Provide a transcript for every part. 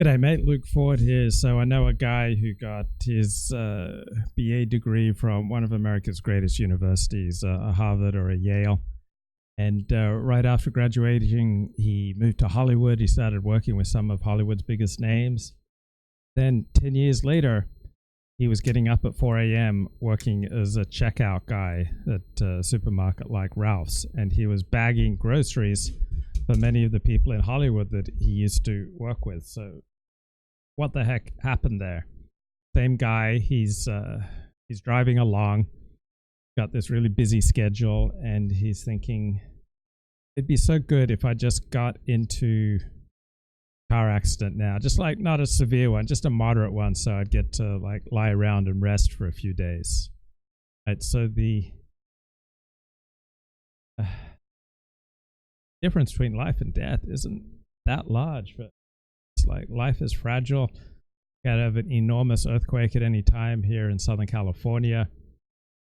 G'day mate, Luke Ford here. So I know a guy who got his BA degree from one of America's greatest universities, a Harvard or a Yale. And right after graduating, he moved to Hollywood. He started working with some of Hollywood's biggest names. Then 10 years later, he was getting up at 4 a.m. working as a checkout guy at a supermarket like Ralph's. And he was bagging groceries for many of the people in Hollywood that he used to work with. So what the heck happened there? Same guy, he's driving along, got this really busy schedule, and he's thinking, it'd be so good if I just got into a car accident now, just like not a severe one, just a moderate one, so I'd get to like lie around and rest for a few days. Right, so the difference between life and death isn't that large, but it's like life is fragile. You could have an enormous earthquake at any time here in Southern California.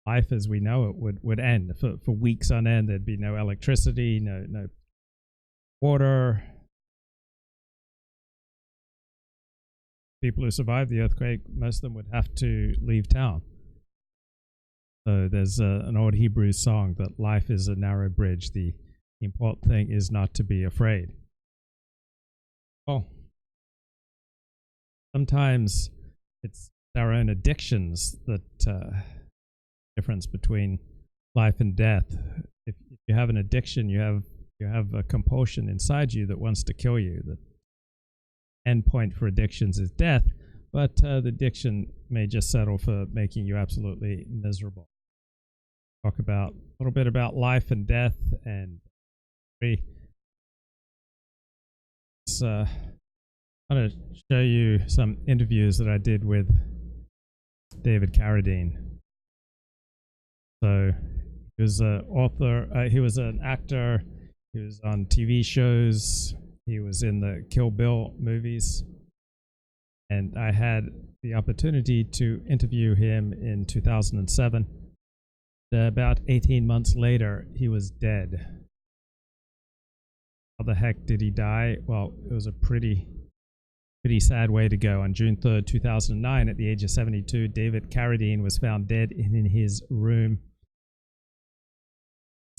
Life as we know it would end for weeks on end. There'd be no electricity, no water. People who survived the earthquake, most of them would have to leave town. So there's an old Hebrew song that life is a narrow bridge. The important thing is not to be afraid. Well, sometimes it's our own addictions that difference between life and death. If you have an addiction, you have a compulsion inside you that wants to kill you. The end point for addictions is death, but the addiction may just settle for making you absolutely miserable. Talk about a little bit about life and death, and I'm going to show you some interviews that I did with David Carradine. So he was an author, he was an actor, he was on TV shows, he was in the Kill Bill movies, and I had the opportunity to interview him in 2007. About 18 months later, he was dead. How the heck did he die? Well, it was a pretty sad way to go. On June 3rd, 2009, at the age of 72, David Carradine was found dead in his room,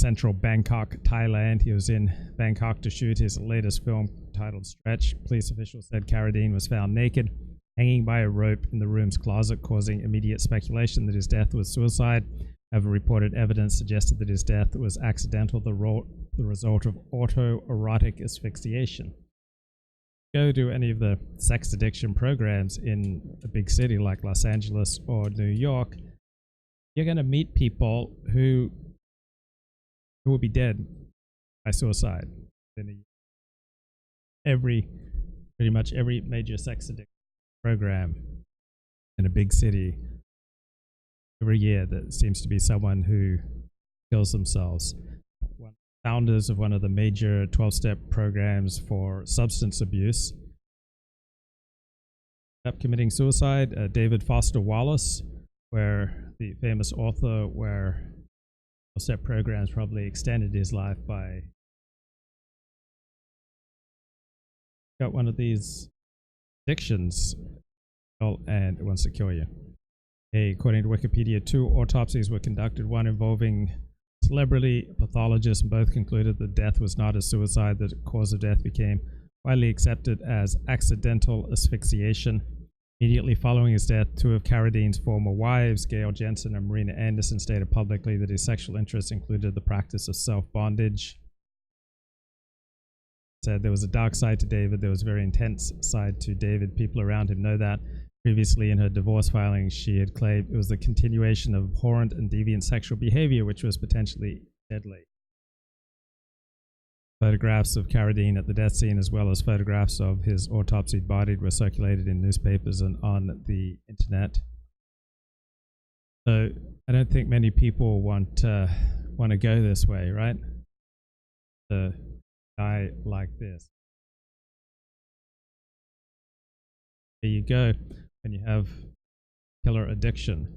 central Bangkok, Thailand. He was in Bangkok to shoot his latest film titled Stretch. Police officials said Carradine was found naked, hanging by a rope in the room's closet, causing immediate speculation that his death was suicide. However, reported evidence suggested that his death was accidental, the result of autoerotic asphyxiation. Go to any of the sex addiction programs in a big city like Los Angeles or New York, you're going to meet people who will be dead by suicide. Pretty much every major sex addiction program in a big city, every year there seems to be someone who kills themselves. One of the founders of one of the major 12-step programs for substance abuse up committing suicide, David Foster Wallace, where the famous author, where 12-step programs probably extended his life by got one of these addictions and it wants to kill you. According to Wikipedia, 2 autopsies were conducted, one involving celebrity pathologists, and both concluded that death was not a suicide. The cause of death became widely accepted as accidental asphyxiation. Immediately following his death, 2 of Carradine's former wives, Gail Jensen and Marina Anderson, stated publicly that his sexual interests included the practice of self-bondage. Said there was a dark side to David, there was a very intense side to David. People around him know that. Previously, in her divorce filing, she had claimed it was the continuation of abhorrent and deviant sexual behavior, which was potentially deadly. Photographs of Carradine at the death scene, as well as photographs of his autopsied body, were circulated in newspapers and on the internet. So I don't think many people want to go this way, right? To die like this. There you go. When you have killer addiction.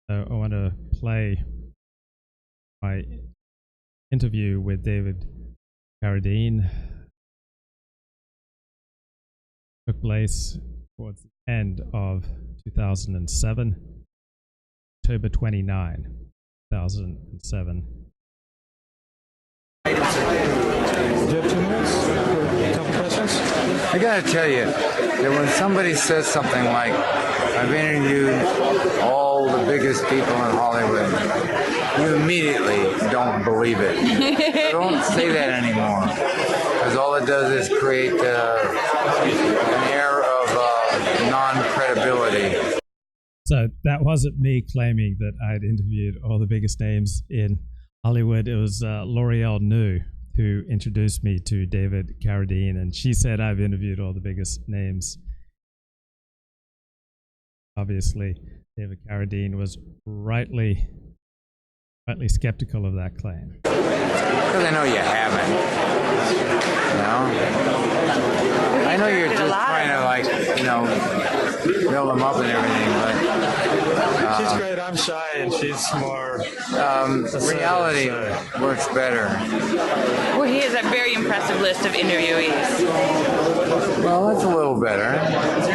So I want to play my interview with David Carradine. took place towards the end of 2007, October 29, 2007. Do you have 2 minutes for a couple questions? I gotta tell you that when somebody says something like, I've interviewed all the biggest people in Hollywood, you immediately don't believe it. Don't say that anymore, because all it does is create an air of non-credibility. So that wasn't me claiming that I'd interviewed all the biggest names in Hollywood. It was L'Oreal New who introduced me to David Carradine, and she said I've interviewed all the biggest names. Obviously, David Carradine was rightly skeptical of that claim. Because I know you haven't. I know you're just trying to, build them up and everything, but... she's great. I'm shy, and she's more... reality works better. Well, he has a very impressive list of interviewees. Well, that's a little better.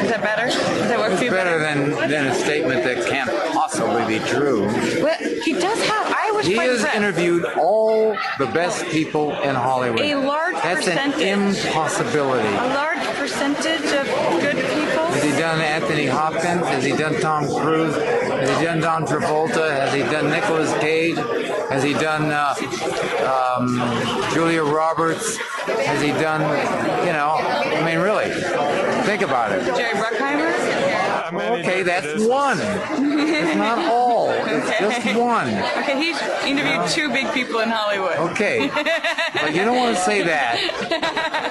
Is that better? Does that work for you better than a statement that can't possibly be true. Well, he does have... He has interviewed all the best people in Hollywood. A large percentage. That's an impossibility. A large percentage of good people? Has he done Anthony Hopkins? Has he done Tom Cruise? Has he done John Travolta? Has he done Nicolas Cage? Has he done Julia Roberts? Has he done, really, think about it. Jerry Bruckheimer? Okay, that's one. It's not all. It's just one. Okay, he's interviewed 2 big people in Hollywood. Okay. But you don't want to say that.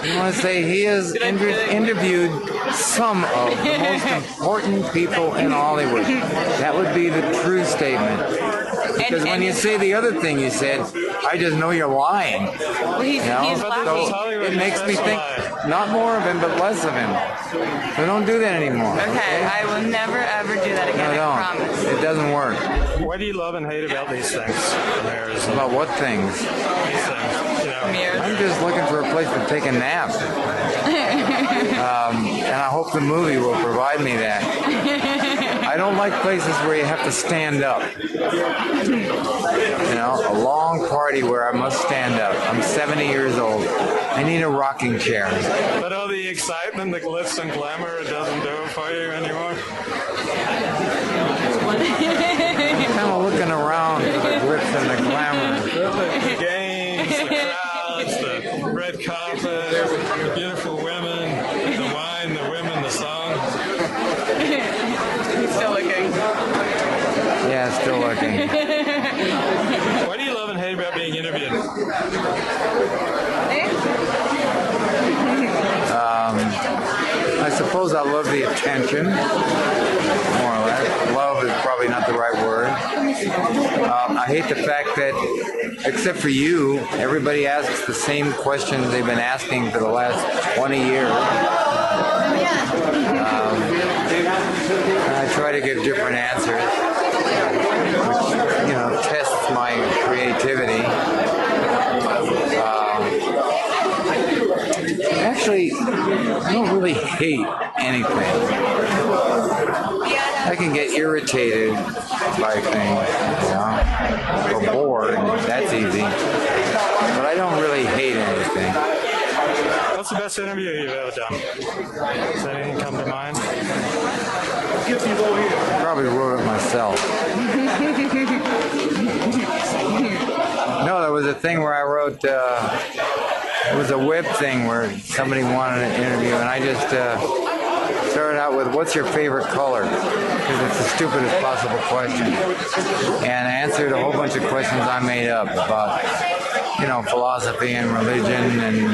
You want to say he has interviewed some of the most important people in Hollywood. That would be the true statement. Because when you say the other thing you said, I just know you're lying. Well, he's laughing. So it makes me think not more of him, but less of him. So don't do that anymore. Okay, I will never ever do that again. No, I promise. It doesn't work. What do you love and hate about these things? About what things? These things, Mirrors. I'm just looking for a place to take a nap. And I hope the movie will provide me that. I don't like places where you have to stand up. A long party where I must stand up. I'm 70 years old. I need a rocking chair. But all the excitement, the glitz and glamour, doesn't do it for you anymore? Kind of looking around for the glitz and the glamour. The games, the crowds, the red carpet, the beautiful women, the wine, the women, the song. He's still looking. Yeah, still looking. What do you love and hate about being interviewed? I suppose I love the attention, more or less. Love is probably not the right word. I hate the fact that, except for you, everybody asks the same questions they've been asking for the last 20 years. And I try to give different answers, which, tests my creativity. Actually, I don't really hate anything. I can get irritated by things, or bored. That's easy. But I don't really hate anything. What's the best interview you've ever done? Does anything come to mind? Probably wrote it myself. No, there was a thing where I wrote, it was a web thing where somebody wanted an interview, and I just started out with, what's your favorite color? Because it's the stupidest possible question. And I answered a whole bunch of questions I made up about, philosophy and religion and,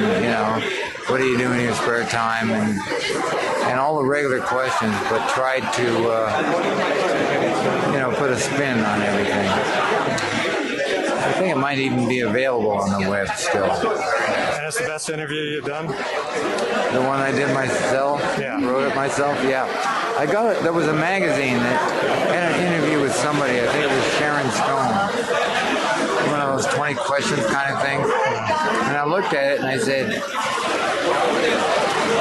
what do you do in your spare time and all the regular questions, but tried to, put a spin on everything. I think it might even be available on the web still. And it's the best interview you've done? The one I did myself? Yeah. Wrote it myself? Yeah. I got it. There was a magazine that had an interview with somebody. I think it was Sharon Stone. One of those 20 questions kind of thing. And I looked at it and I said,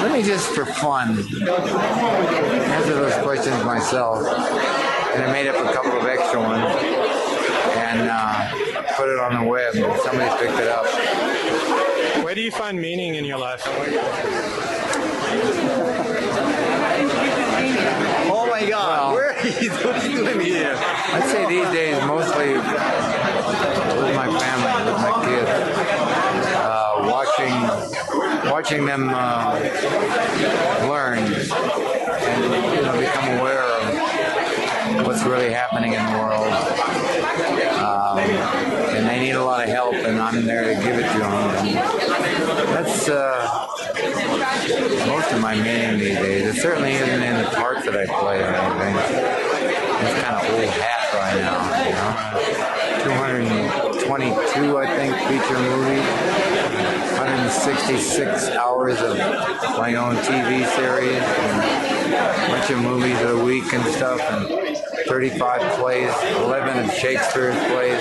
Let me just, for fun, answer those questions myself. And I made up a couple of extra ones and put it on the web. Somebody picked it up. Where do you find meaning in your life? Oh my God! Well, what are you doing here? I'd say these days mostly with my family, with my kids, watching them learn and become aware of what's really happening in the world. And they need a lot of help, and I'm there to give it to them. And that's most of my meaning these days. It certainly isn't in the parts that I play or anything. It's kind of old hat right now, 222, I think, feature movies. 166 hours of my own TV series, and a bunch of movies a week and stuff, and 35 plays, 11 of Shakespeare's plays.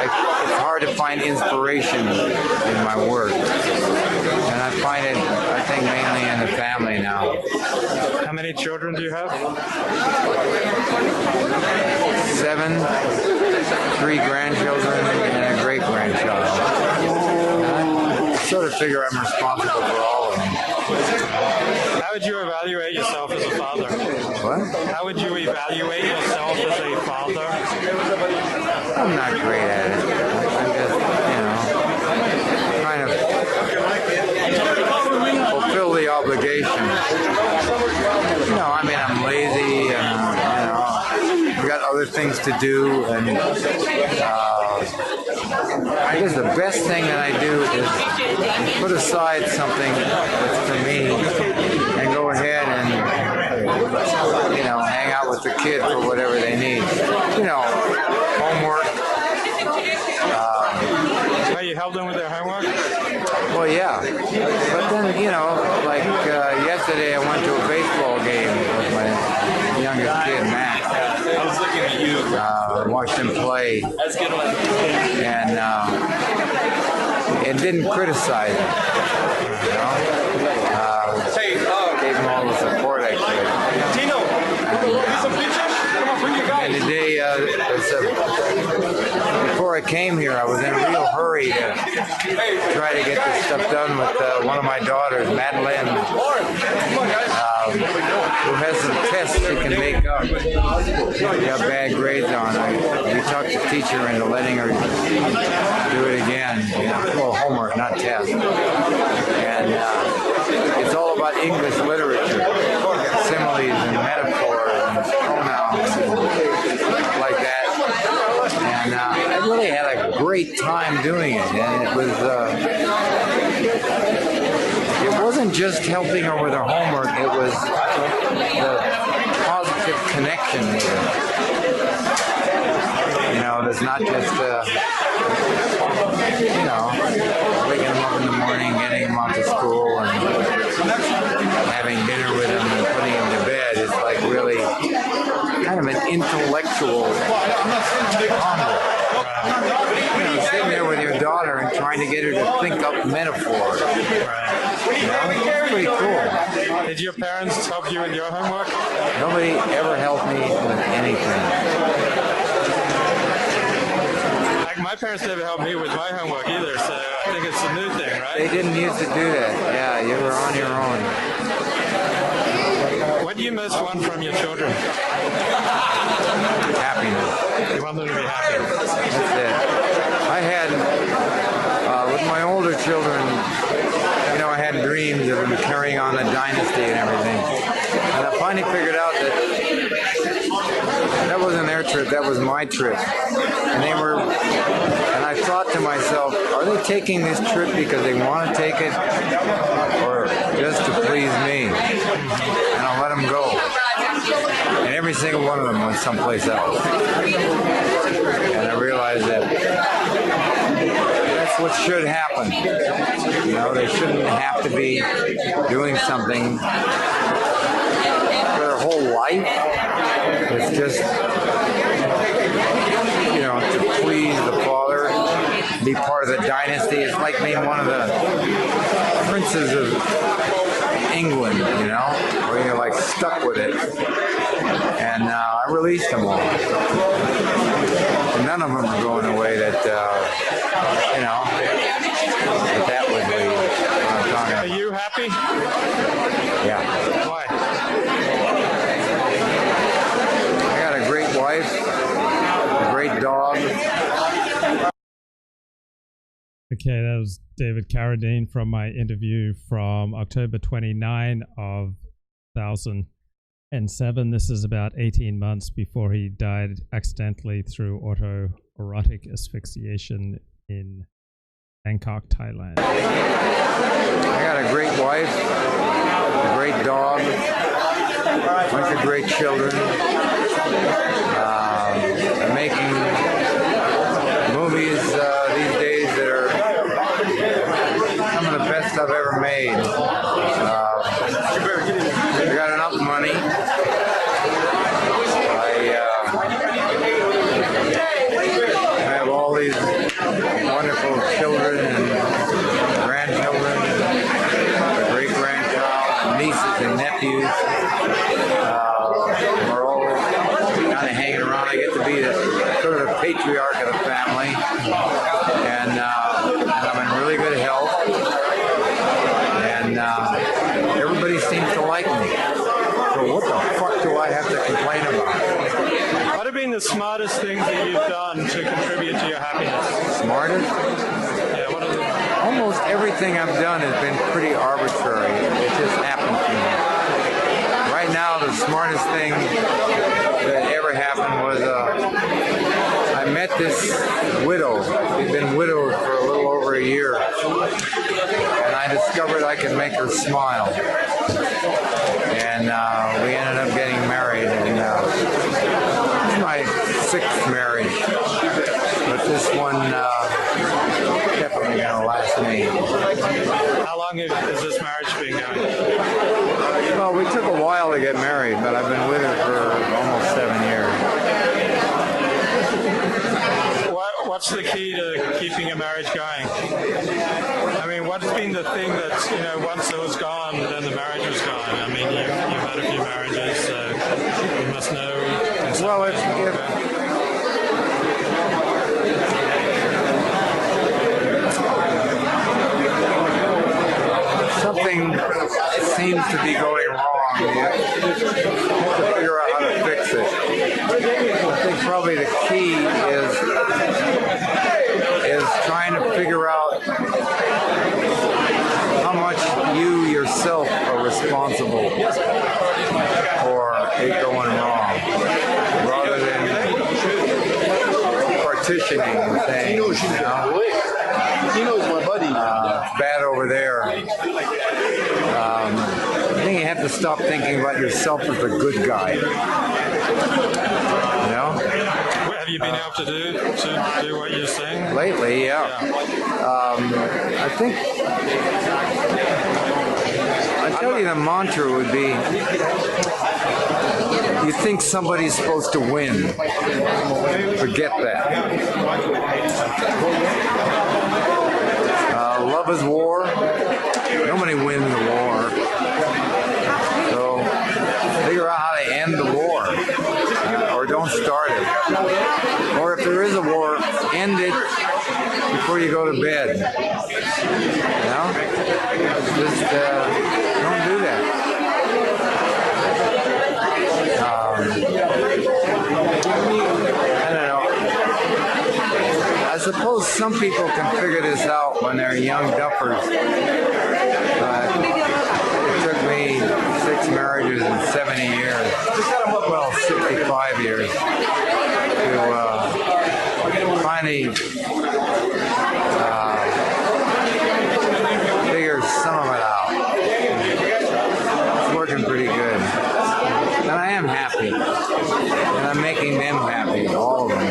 It's hard to find inspiration in my work, and I find it, I think, mainly in the family now. How many children do you have? 7, 3 grandchildren, and a great-grandchild. I sort of figure I'm responsible for all of them. How would you evaluate yourself as a father? What? How would you evaluate yourself as a father? I'm not great at it. I'm just, trying to fulfill the obligation. I'm lazy, and I've got other things to do, and I guess the best thing that I do is put aside something that's for me and go ahead and, hang out with the kid for whatever they need. Homework. How you help them with their homework? Well, yeah. But then, yesterday I went to a baseball game with my youngest kid, Max. I was looking at you. Watched him play. That's a good one. And didn't criticize him. Gave him all the support, actually. Tino, get some pictures? Come on, bring your guys. And today, before I came here, I was in a real hurry to try to get this stuff done with one of my daughters, Madeline, who has some tests she can make up. She got bad grades on. We talked the teacher into letting her do it again. Well, homework, not test. And it's all about English literature, similes and metaphors and pronouns and stuff like that. And I really had a great time doing it, and it wasn't just helping her with her homework, it was the positive connection there. There's not just, waking them up in the morning, getting them off to school, and having dinner with them and putting them to bed. It's like really kind of an intellectual convo. Sitting there with your daughter and trying to get her to think up metaphors. It's pretty cool. Did your parents help you with your homework? Nobody ever helped me with anything. My parents never helped me with my homework either, so I think it's a new thing, right? They didn't used to do that. Yeah, you were on your own. What do you most want from your children? Happiness. You want them to be happy. That's it. I had, with my older children, I had dreams of them carrying on a dynasty and everything. And I finally figured out that wasn't their trip, that was my trip. And I thought to myself, are they taking this trip because they want to take it or just to please me? And I'll let them go. And every single one of them went someplace else. And I realized that that's what should happen. They shouldn't have to be doing something for their whole life. It's just, to please the father, be part of the dynasty. It's like being one of the princes of England, where you're like stuck with it. And I released them all. And none of them are going away that that would leave. Are you happy? Yeah. Why? I got a great wife, a great dog. Okay, that was David Carradine from my interview from October 29 of 2007. This is about 18 months before he died accidentally through autoerotic asphyxiation in Bangkok, Thailand. I got a great wife, a great dog, a bunch of great children. I'm making movies these days that are some of the best I've ever made. I got enough money. I have all these wonderful children and grandchildren, great-grandchild, nieces and nephews. We're all kind of hanging around. I get to be sort of the patriarch of the family, and I'm in really good health, and everybody seems to like me. So what the fuck do I have to complain about? What have been the smartest things that you've done to contribute to your happiness? Smartest? Yeah, what are the... Almost everything I've done has been pretty arbitrary. It just happened to me. Right now, the smartest thing that ever happened was I met this widow. She'd been widowed for a little over a year. And I discovered I could make her smile. And we ended up getting married. And this is my 6th marriage. But this one definitely going to last me. How long has this marriage been going? Well, we took a while to get married, but I've been with her for almost 7 years. What's the key to keeping a marriage going? I mean, what's been the thing that, once it was gone, then the marriage was gone? I mean, you've had a few marriages, so you must know. Well, something seems to be going wrong, you have to figure out how to fix it. I think probably the key is trying to figure out how much you yourself are responsible for it going wrong, rather than partitioning and saying, He knows my buddy. bad over there. I think you have to stop thinking about yourself as the good guy. What have you been able to do what you're saying? Lately, yeah. I think, I tell you the mantra would be, you think somebody's supposed to win. Forget that. Love is war. Nobody wins the war. So figure out how to end the war. Or don't start it. Or if there is a war, end it before you go to bed. Just don't do that. I don't know. I suppose some people can figure this out when they're young duffers. It took me 6 marriages and 70 years, well, 65 years, to finally figure some of it out. It's working pretty good. And I am happy. And I'm making them happy, all of them,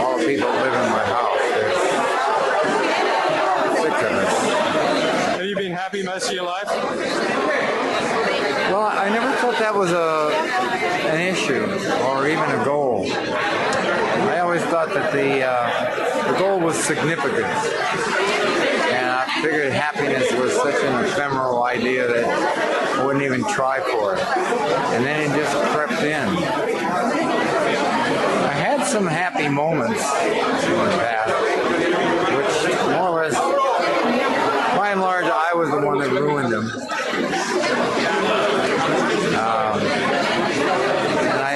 All the people that live in my house. There's 6 of us. Have you been happy most of your life? Well, I never thought that was an issue or even a goal. I always thought that the goal was significance. And figured happiness was such an ephemeral idea that I wouldn't even try for it. And then it just crept in. I had some happy moments in the past, which more or less, by and large, I was the one that ruined them. And I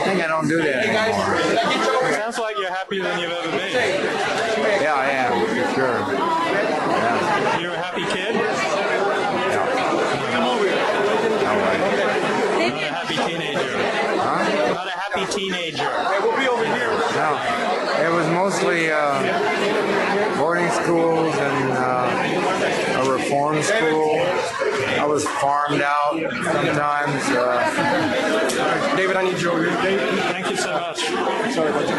think I don't do that anymore. It sounds like you're happier than you've ever been. Yeah, I am, for sure. Yeah. You're a happy kid? Yeah. Not a happy teenager. Huh? Not a happy teenager. We'll be over here. No. It was mostly boarding schools and a reform school. I was farmed out sometimes. David, I need you over here. David. Thank you so much. Sorry about your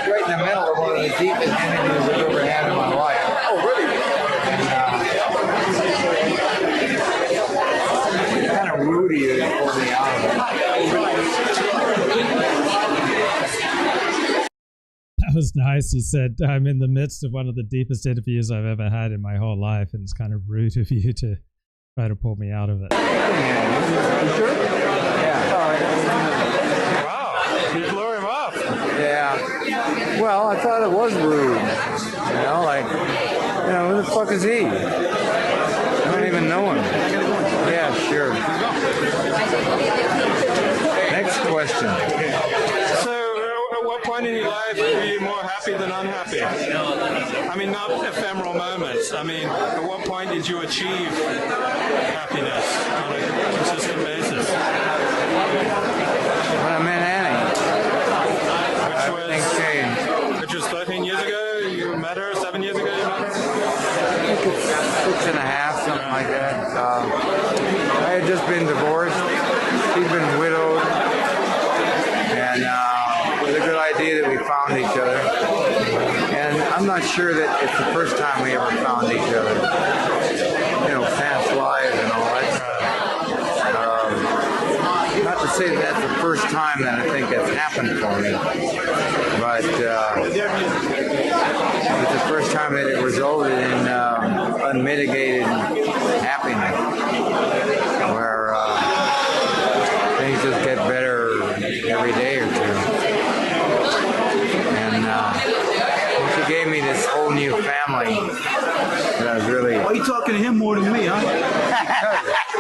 Right in the middle of one of the deepest interviews I've ever had in my life. Oh, really? And kind of Rudy that pulled me out of it. That was nice. He said, I'm in the midst of one of the deepest interviews I've ever had in my whole life, and it's kind of rude of you to try to pull me out of it. You sure? Yeah. Wow, you blew him up. Yeah. Well, I thought it was rude. You know, like, who the fuck is he? I don't even know him. Yeah, sure. Next question. So, at what point in your life were you more happy than unhappy? I mean, not ephemeral moments. I mean, at what point did you achieve happiness on a consistent basis? When I met Annie. Which was 13 years ago? You met her? 7 years ago you met her? I think it's 6.5, something like that. I had just been divorced. She'd been widowed. And it was a good idea that we found each other. And I'm not sure that it's the first time we ever found each other. Past lives and all that stuff. Not to say that that's the first time that I think that's happened for me. But it's the first time that it resulted in unmitigated happiness, where things just get better every day or two. And she gave me this whole new family that I was really... Why are you talking to him more than me, huh?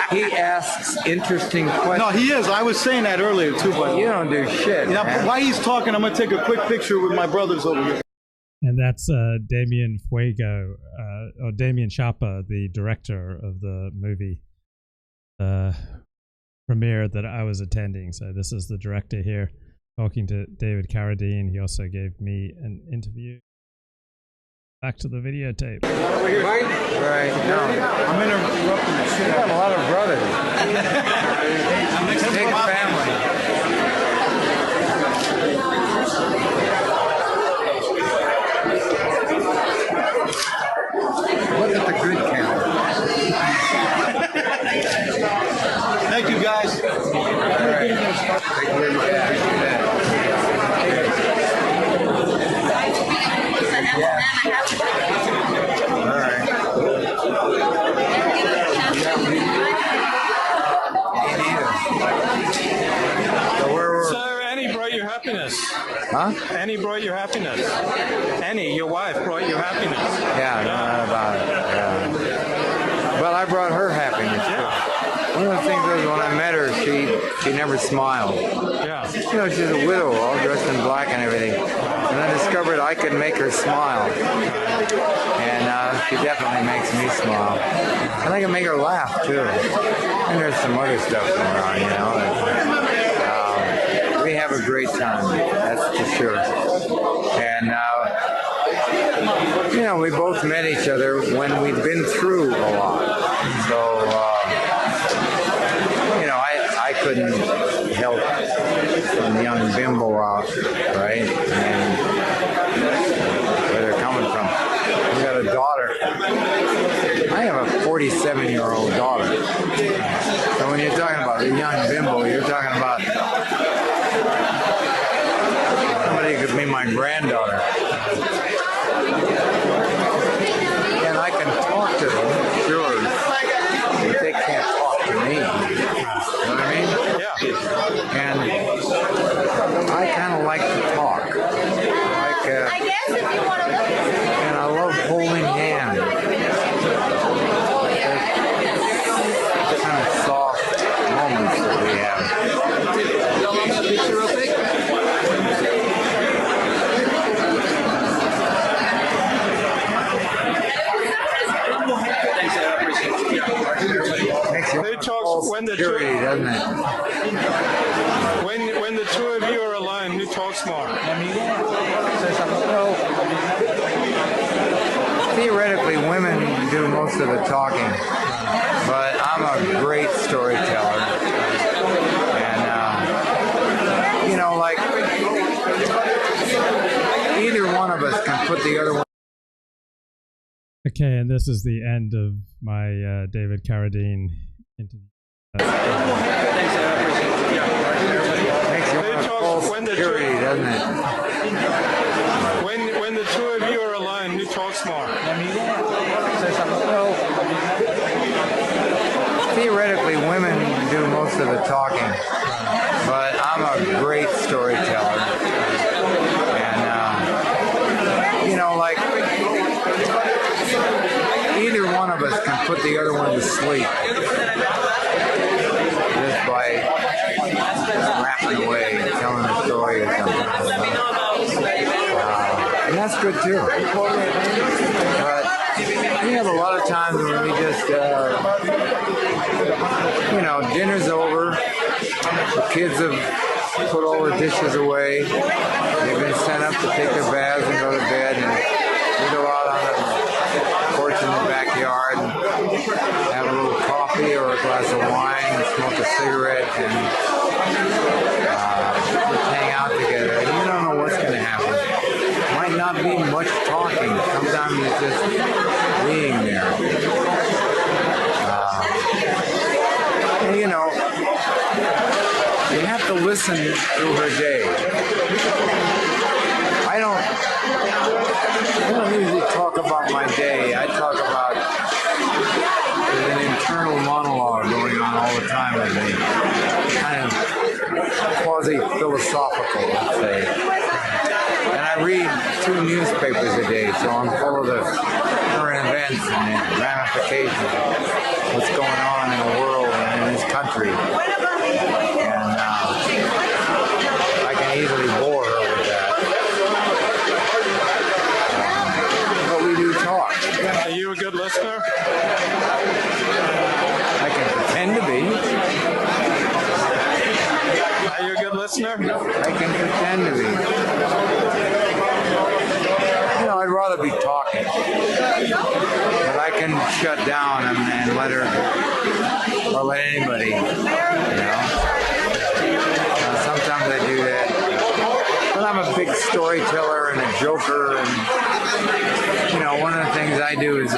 He asks interesting questions. No, he is. I was saying that earlier, too, but... You don't do shit, man. While he's talking, I'm going to take a quick picture with my brothers over here. And that's Damien Fuego, or Damien Chapa, the director of the movie premiere that I was attending. So this is the director here talking to David Carradine. He also gave me an interview. Back to the videotape. Right. No. I'm interrupting the shit. You got a lot of brothers. Big family. Look at the good count. Thank you, guys. All right. Take care of that. All right. So Annie brought you happiness. Huh? Annie brought you happiness. Annie, your wife, brought you happiness. Yeah, no doubt about it. Yeah. Well, I brought her happiness too. One of the things was when I met her, she never smiled. Yeah. She's a widow, all dressed in black and everything. And I discovered I could make her smile. And she definitely makes me smile. And I can make her laugh too. And there's some other stuff going on, we have a great time, that's for sure. And we both met each other when we'd been through a lot. So I couldn't help some young bimbo out, right? And where they're coming from. We got a daughter. I have a 47-year-old daughter. So when you're talking about a young bimbo, you're talking about and granddaughter. And I can talk to them, sure, but they can't talk to me. You know what I mean? Yeah. And I kind of like to talk. I guess if you want to look. And I love holding hands. Those kind of soft moments that we have. Picture real quick? Makes you Who talks when the two, security, doesn't it? when the two of you are alone? Who talks more? Well, theoretically, women do most of the talking, but I'm a great storyteller. And, you know, like, either one of us can put the other one. Okay, and this is the end of my David Carradine interview. Makes you Who want to talks call when the security, two, doesn't it? when the two of you are alone? Who talks more? Well, theoretically, women do most of the talking, but I'm a great storyteller. And, you know, like, either one of us can put the other one to sleep just by rapping away, telling a story or something. And that's good too. But we have a lot of times when we just, you know, dinner's over, the kids have put all the dishes away, they've been sent up to take their baths and go to bed, and we go out on the porch in the backyard and have a little coffee or a glass of wine and smoke a cigarette and just hang out together. And you don't know what's going to happen. Might not be much talking. Sometimes it's just being there. And you know, you have to listen to her day. I don't usually talk about my day. I talk about there's an internal monologue going on all the time with me. Kind of quasi-philosophical, let's say. And I read 2 newspapers a day, so I'm full of the current events and the ramifications of what's going on in the world and in this country. And I can easily bore her with that. But we do talk. Are you a good listener? I can pretend to be. Are you a good listener? I can pretend to be. You know, I'd rather be talking. But I can shut down and let her, or let anybody, you know. Sometimes I do that. But I'm a big storyteller and a joker, and, you know, one of the things I do is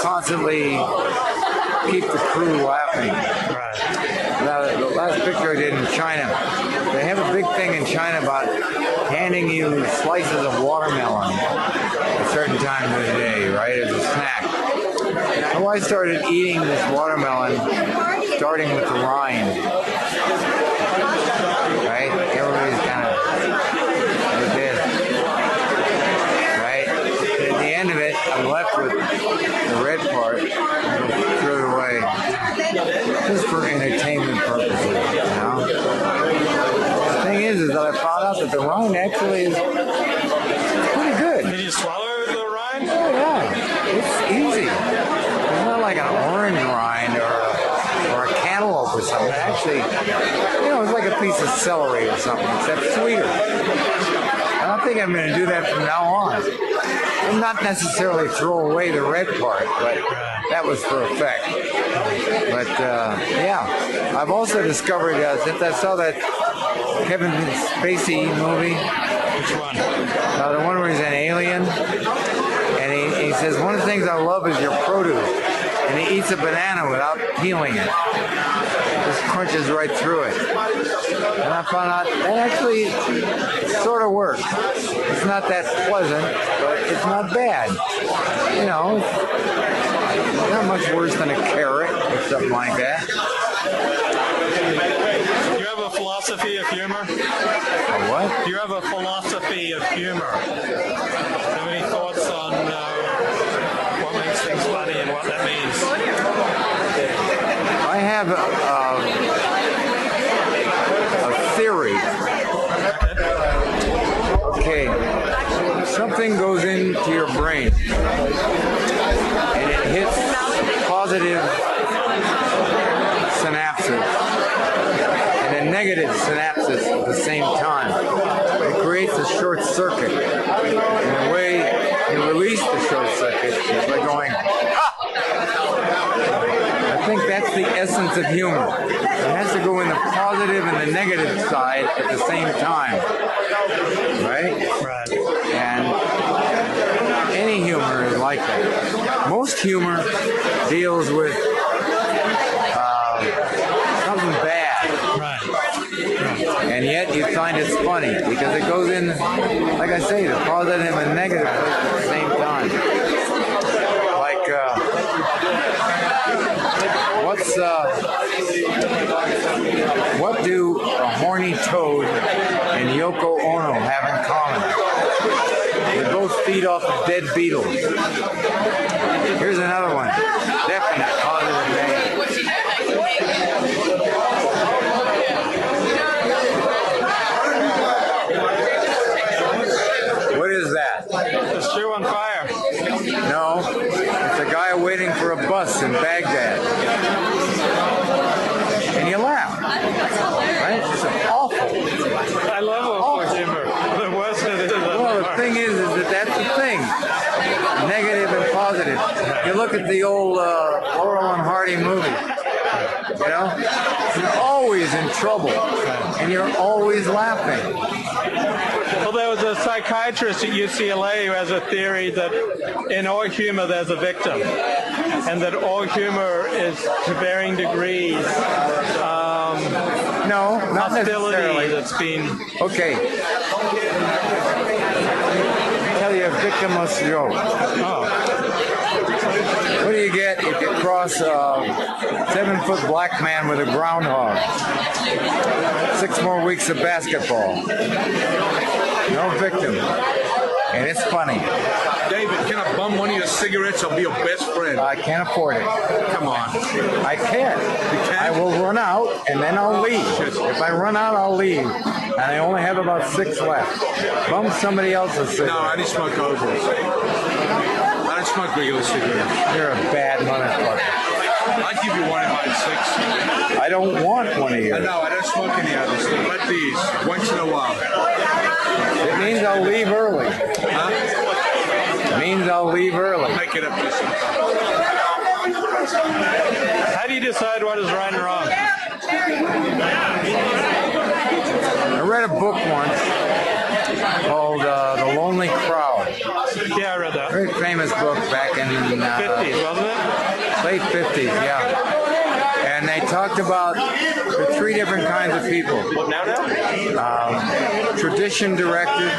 constantly keep the crew laughing. Now, the last picture I did in China, they have a big thing in China about handing you slices of watermelon at certain times of the day, right, as a snack. So I started eating this watermelon, starting with the rind. Right? Everybody's kind of like this. Right? At the end of it, I'm left with the red part. I threw it away. Just for entertainment purposes, you know? The thing is that I found out that the rind actually is pretty good. Did you swallow the rind? Oh, yeah. It's easy. It's not like an orange rind or a cantaloupe or something. Actually, you know, it's like a piece of celery or something, except sweeter. And I think I'm going to do that from now on. And not necessarily throw away the red part, but that was for effect. But, yeah, I've also discovered, since I saw that Kevin Spacey movie, Which one? the one where he's an alien, and he says, one of the things I love is your produce. And he eats a banana without peeling it. Just crunches right through it. And I found out that actually sort of works. It's not that pleasant, but it's not bad. You know, it's not much worse than a carrot or something like that. Do you have a philosophy of humor? A what? Do you have a philosophy of humor? Have any thoughts on what makes things funny and what that means? I have a theory. Okay, something goes into your brain and it hits positive synapses and a negative synapses at the same time. It creates a short circuit. And the way you release the short circuit is by going, ha! I think that's the essence of humor. It has to go in the positive and the negative side at the same time. Right? Right. And any humor is like that. Most humor deals with something bad. Right. And yet you find it's funny because it goes in, like I say, the positive and negative at the same time. Like, what do a horny toad and Yoko Ono have in common? They both feed off of dead beetles. Here's another one. Definite positive and negative. What is that? The shoe on fire. No, it's a guy waiting for a bus in Baghdad. And you laugh. Right? It's awful. I love awful humor. The worst it is. Well, the thing is that that's the thing. Negative and positive. You look at the old Laurel and Hardy movie. You know? You're always in trouble. And you're always laughing. Well, there was a psychiatrist at UCLA who has a theory that in all humor there's a victim, and that all humor is to varying degrees No, not hostility necessarily. that's been. Okay. I'll tell you a victimless joke. Oh, What do you get if you cross a 7-foot black man with a groundhog? 6 more weeks of basketball. No victim. And it's funny. David, can I bum one of your cigarettes? I'll be your best friend. I can't afford it. Come on. I can't. can't? I will run out and then I'll leave. If I run out, I'll leave. And I only have about 6 left. Bum somebody else's cigarette. No, I only smoke ovals. I don't smoke regular cigarettes. You're a bad motherfucker. I'd give you one in my 6. I don't want one of yours. No, I don't smoke any others. But these, once in a while. It means I'll leave early. Huh? It means I'll leave early. Make it up to some. how do you decide what is right and wrong? I read a book once called The Lonely Crowd. Yeah, I read that. Very famous book back in 50s, wasn't it? late 50s, yeah. And they talked about the 3 different kinds of people. Tradition directed,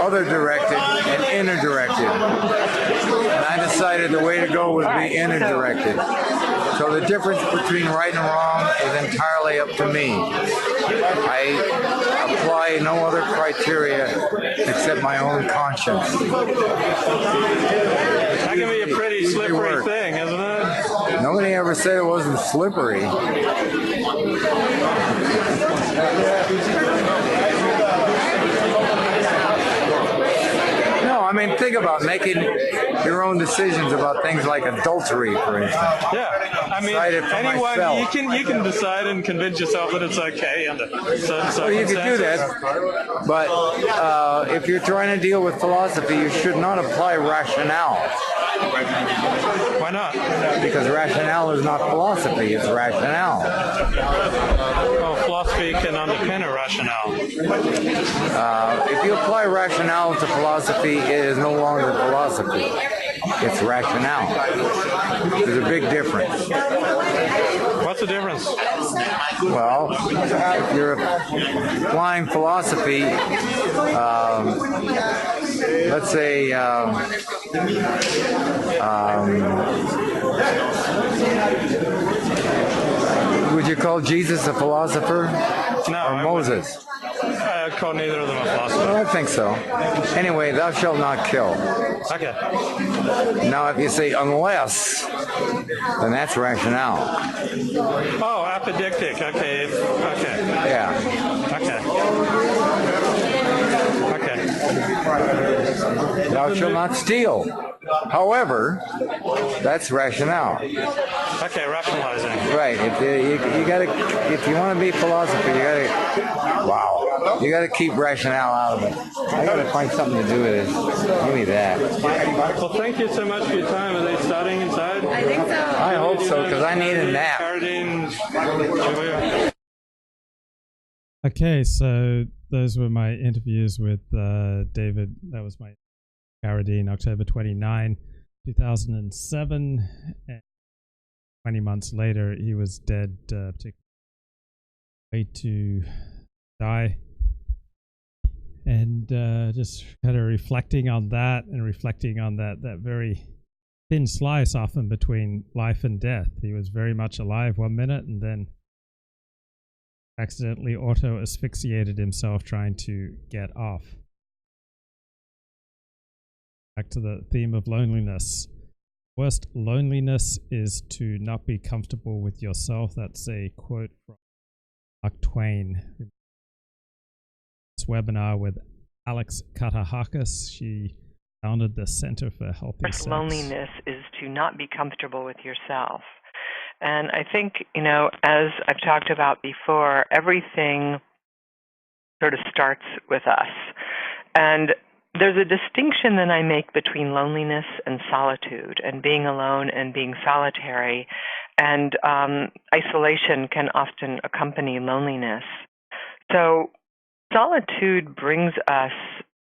other directed, and inner directed. And I decided the way to go would be inner directed. So the difference between right and wrong is entirely up to me. I apply no other criteria except my own conscience. That can be a pretty slippery thing, isn't it? Nobody ever said it wasn't slippery. No, I mean, think about making your own decisions about things like adultery, for instance. Yeah, I mean, Decide it for anyone myself. you can decide and convince yourself that it's okay under certain Well, you can do circumstances. that, but if you're trying to deal with philosophy, you should not apply rationale. Why not? Because rationale is not philosophy, it's rationale. Well, philosophy can underpin a rationale. If you apply rationale to philosophy, it is no longer philosophy. it's rationale. There's a big difference. What's the difference? Well, if you're applying philosophy, let's say, would you call Jesus a philosopher? No, Or Moses? I call neither of them a philosopher. Well, I think so. Anyway, thou shalt not kill. Okay. Now, if you say unless, then that's rationale. Oh, apodictic. Okay. Okay. Yeah. Okay. Okay. Thou shalt not steal. However, that's rationale. Okay, rationalizing. Right. You gotta, if you want to be a philosopher, you gotta keep rationale out of it. I gotta find something to do with it. Give me that. Well, thank you so much for your time. Are they starting inside? I think so. I hope so, because I need a nap. Carradine. Okay, so those were my interviews with David. That was my Carradine, October 29, 2007. And 20 months later, he was dead, particularly way to die. And just kind of reflecting on that and reflecting on that very thin slice often between life and death. He was very much alive 1 minute and then accidentally auto-asphyxiated himself trying to get off. Back to the theme of loneliness. Worst loneliness is to not be comfortable with yourself. That's a quote from Mark Twain. This webinar with Alex Katahakis. She founded the Center for Healthy Sex. Loneliness is to not be comfortable with yourself. And I think, as I've talked about before, everything sort of starts with us. And there's a distinction that I make between loneliness and solitude, and being alone and being solitary. And isolation can often accompany loneliness. So solitude brings us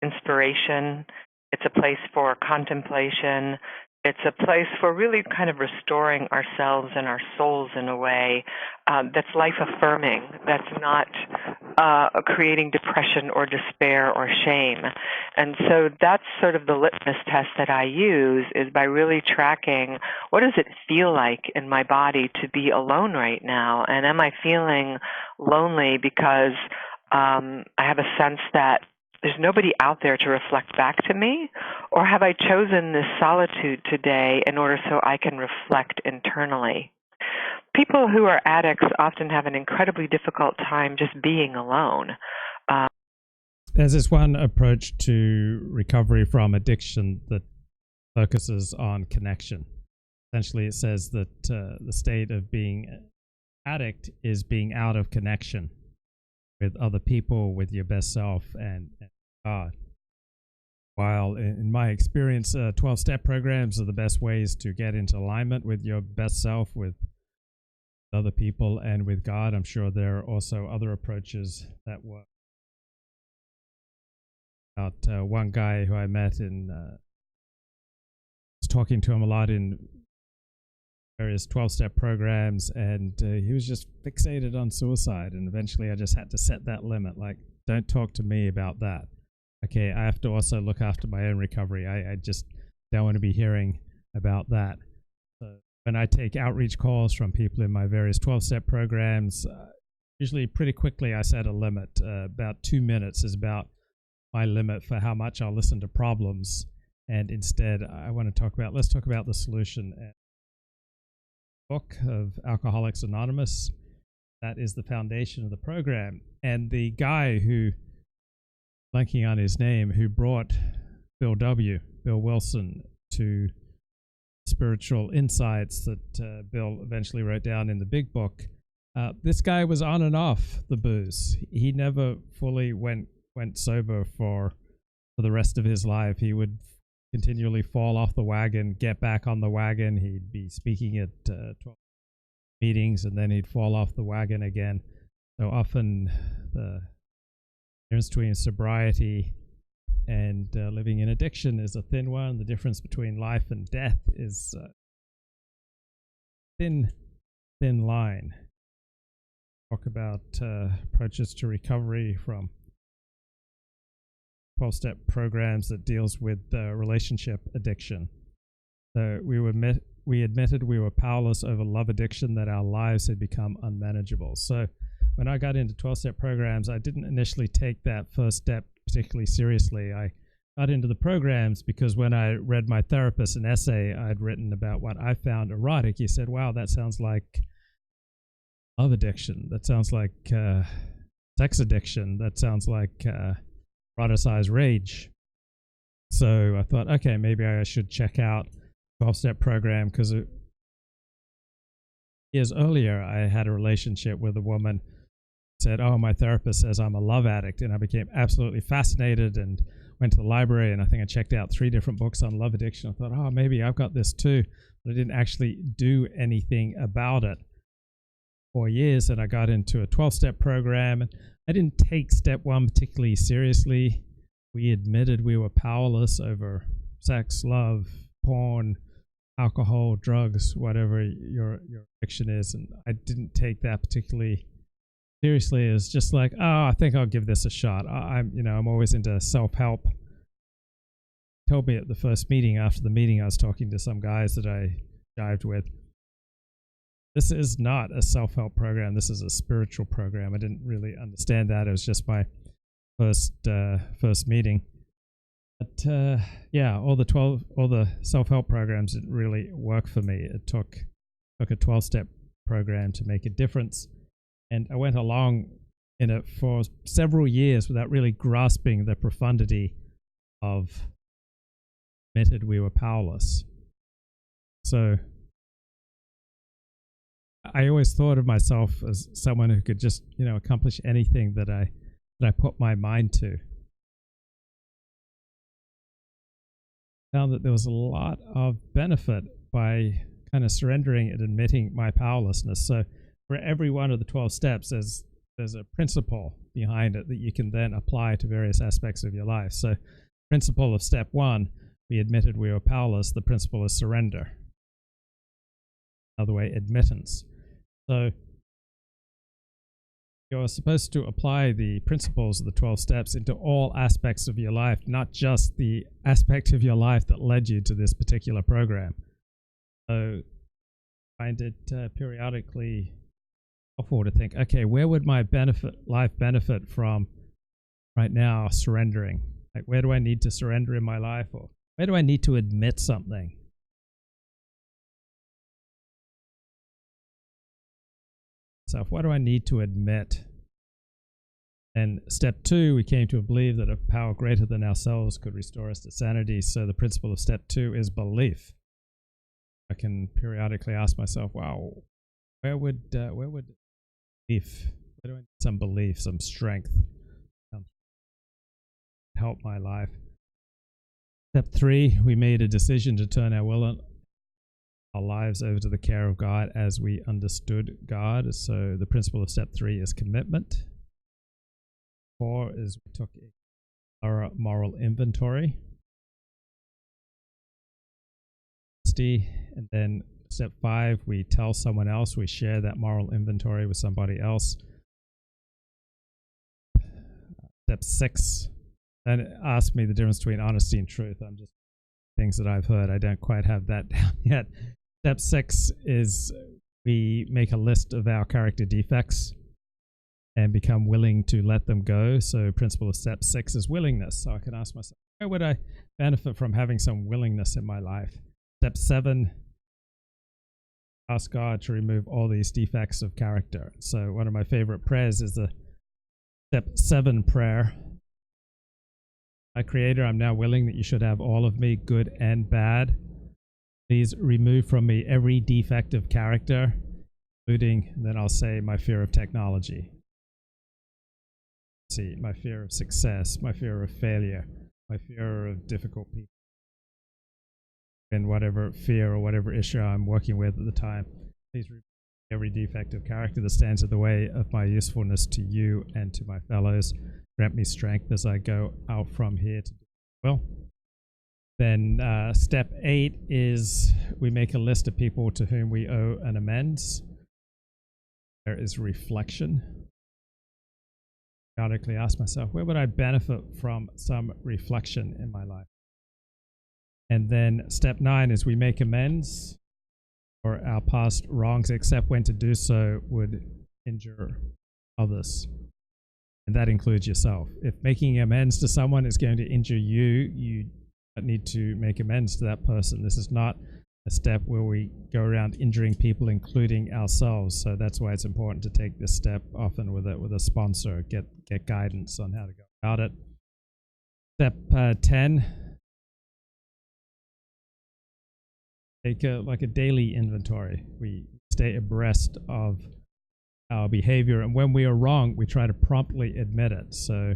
inspiration. It's a place for contemplation. It's a place for really kind of restoring ourselves and our souls in a way that's life-affirming, that's not creating depression or despair or shame. And so that's sort of the litmus test that I use, is by really tracking what does it feel like in my body to be alone right now, and am I feeling lonely because I have a sense that there's nobody out there to reflect back to me, or have I chosen this solitude today in order so I can reflect internally? People who are addicts often have an incredibly difficult time just being alone. There's this one approach to recovery from addiction that focuses on connection. Essentially, it says that the state of being addict is being out of connection with other people, with your best self, and God. While in my experience, 12-step programs are the best ways to get into alignment with your best self, with other people, and with God. I'm sure there are also other approaches that work. One guy who I met was talking to him a lot in various 12-step programs, and he was just fixated on suicide, and eventually I just had to set that limit, like, don't talk to me about that. Okay, I have to also look after my own recovery. I just don't want to be hearing about that. So when I take outreach calls from people in my various 12-step programs, usually pretty quickly I set a limit. About 2 minutes is about my limit for how much I'll listen to problems, and instead I want to let's talk about the solution. Book of Alcoholics Anonymous, that is the foundation of the program. And the guy who, blanking on his name, who brought Bill Wilson, to spiritual insights that Bill eventually wrote down in the big book, this guy was on and off the booze. He never fully went sober for the rest of his life. He would continually fall off the wagon, get back on the wagon. He'd be speaking at 12 meetings, and then he'd fall off the wagon again. So often the difference between sobriety and living in addiction is a thin one. The difference between life and death is thin line. Talk about approaches to recovery from 12-step programs that deals with relationship addiction. So we admitted we were powerless over love addiction, that our lives had become unmanageable. So when I got into 12-step programs, I didn't initially take that first step particularly seriously. I got into the programs because when I read my therapist an essay I'd written about what I found erotic, he said, wow, that sounds like love addiction. That sounds like sex addiction. That sounds like eroticized rage. So I thought, okay, maybe I should check out 12-step program, because years earlier I had a relationship with a woman who said, oh, my therapist says I'm a love addict, and I became absolutely fascinated and went to the library, and I think I checked out 3 different books on love addiction. I thought, oh, maybe I've got this too, but I didn't actually do anything about it. 4 years, and I got into a 12-step program, and I didn't take step 1 particularly seriously. We admitted we were powerless over sex, love, porn, alcohol, drugs, whatever your addiction is, and I didn't take that particularly seriously. It's just like, oh, I think I'll give this a shot. I'm always into self-help. Told me at the first meeting, after the meeting, I was talking to some guys that I jived with. This is not a self-help program. This is a spiritual program. I didn't really understand that. It was just my first meeting. But yeah, all the self-help programs didn't really work for me. It took a 12-step program to make a difference, and I went along in it for several years without really grasping the profundity of admitted we were powerless. So I always thought of myself as someone who could just, accomplish anything that I put my mind to. Found that there was a lot of benefit by kind of surrendering and admitting my powerlessness. So for every one of the 12 steps, there's a principle behind it that you can then apply to various aspects of your life. So principle of step 1, we admitted we were powerless. The principle is surrender. Another way, admittance. So you're supposed to apply the principles of the 12 steps into all aspects of your life, not just the aspect of your life that led you to this particular program. So I find it periodically helpful to think, okay, where would my life benefit from right now surrendering? Like, where do I need to surrender in my life, or where do I need to admit something? So what do I need to admit? And step 2, we came to believe that a power greater than ourselves could restore us to sanity. So the principle of step 2 is belief. I can periodically ask myself, wow, where would belief, where do I need some belief, some strength help my life? Step 3, we made a decision to turn our lives over to the care of God as we understood God. So the principle of step 3 is commitment. 4 is we took a thorough moral inventory. And then step 5, we tell someone else, we share that moral inventory with somebody else. Step 6, and ask me the difference between honesty and truth. I'm just things that I've heard. I don't quite have that down yet. Step 6 is we make a list of our character defects and become willing to let them go. So principle of step 6 is willingness. So I can ask myself, where would I benefit from having some willingness in my life? Step 7, ask God to remove all these defects of character. So one of my favorite prayers is the step 7 prayer. My Creator, I'm now willing that you should have all of me, good and bad. Please remove from me every defect of character, including, and then I'll say, my fear of technology. See, my fear of success, my fear of failure, my fear of difficult people, and whatever fear or whatever issue I'm working with at the time. Please remove every defect of character that stands in the way of my usefulness to you and to my fellows. Grant me strength as I go out from here to will. Then step 8 is we make a list of people to whom we owe an amends. There is reflection. Periodically ask myself, where would I benefit from some reflection in my life? And then step 9 is we make amends for our past wrongs, except when to do so would injure others. And that includes yourself. If making amends to someone is going to injure you, you need to make amends to that person. This is not a step where we go around injuring people, including ourselves. So that's why it's important to take this step often with a sponsor, get guidance on how to go about it. Step 10, take a daily inventory. We stay abreast of our behavior, and when we are wrong, we try to promptly admit it. So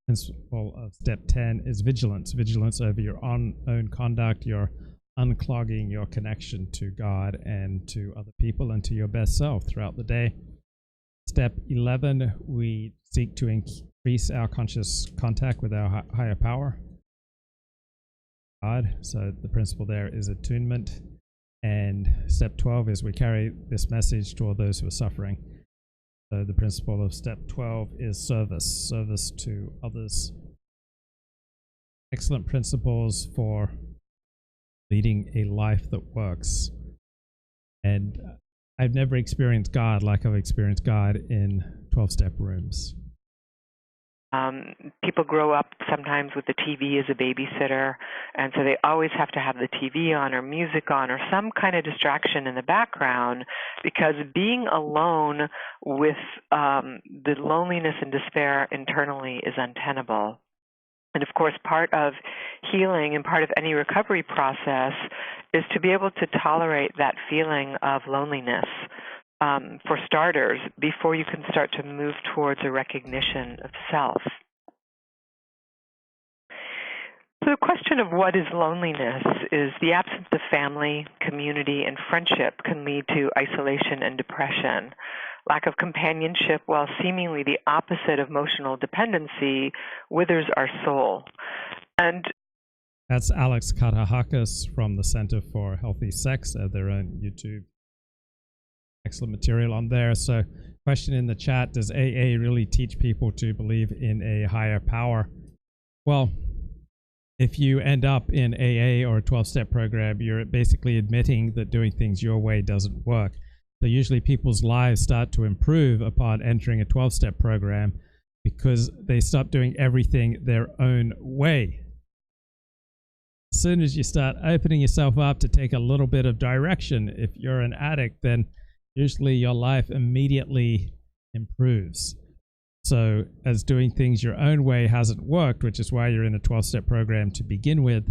principle of step 10 is vigilance. Vigilance over your own conduct, your unclogging your connection to God and to other people and to your best self throughout the day. Step 11, we seek to increase our conscious contact with our higher power, God. So the principle there is attunement. And step 12 is we carry this message to all those who are suffering. So the principle of step 12 is service to others. Excellent principles for leading a life that works. And I've never experienced God like I've experienced God in 12-step rooms. People grow up sometimes with the TV as a babysitter, and so they always have to have the TV on or music on or some kind of distraction in the background, because being alone with the loneliness and despair internally is untenable. And of course, part of healing and part of any recovery process is to be able to tolerate that feeling of loneliness. For starters, before you can start to move towards a recognition of self. So the question of what is loneliness is the absence of family, community, and friendship can lead to isolation and depression. Lack of companionship, while seemingly the opposite of emotional dependency, withers our soul. And that's Alex Katahakis from the Center for Healthy Sex, their own YouTube. Excellent material on there. So question in the chat, does AA really teach people to believe in a higher power? Well, if you end up in AA or a 12-step program, you're basically admitting that doing things your way doesn't work. So usually people's lives start to improve upon entering a 12-step program because they stop doing everything their own way. As soon as you start opening yourself up to take a little bit of direction, if you're an addict, then usually your life immediately improves. So as doing things your own way hasn't worked, which is why you're in a 12-step program to begin with,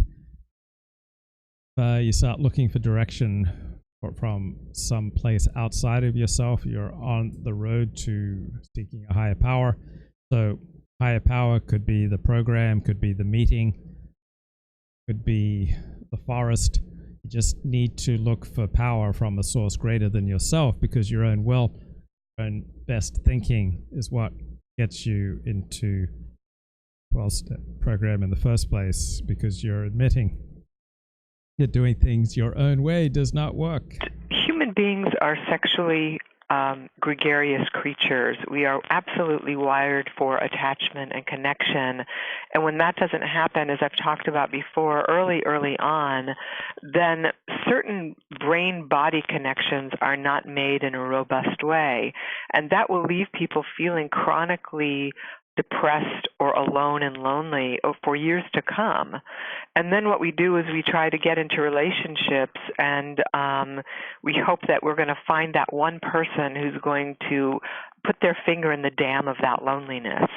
you start looking for direction from some place outside of yourself. You're on the road to seeking a higher power. So higher power could be the program, could be the meeting, could be the forest. You just need to look for power from a source greater than yourself, because your own will, your own best thinking is what gets you into 12-step program in the first place, because you're admitting that doing things your own way does not work. Human beings are sexually gregarious creatures. We are absolutely wired for attachment and connection. And when that doesn't happen, as I've talked about before, early on, then certain brain-body connections are not made in a robust way. And that will leave people feeling chronically depressed or alone and lonely for years to come. And then what we do is we try to get into relationships, and we hope that we're going to find that one person who's going to put their finger in the dam of that loneliness.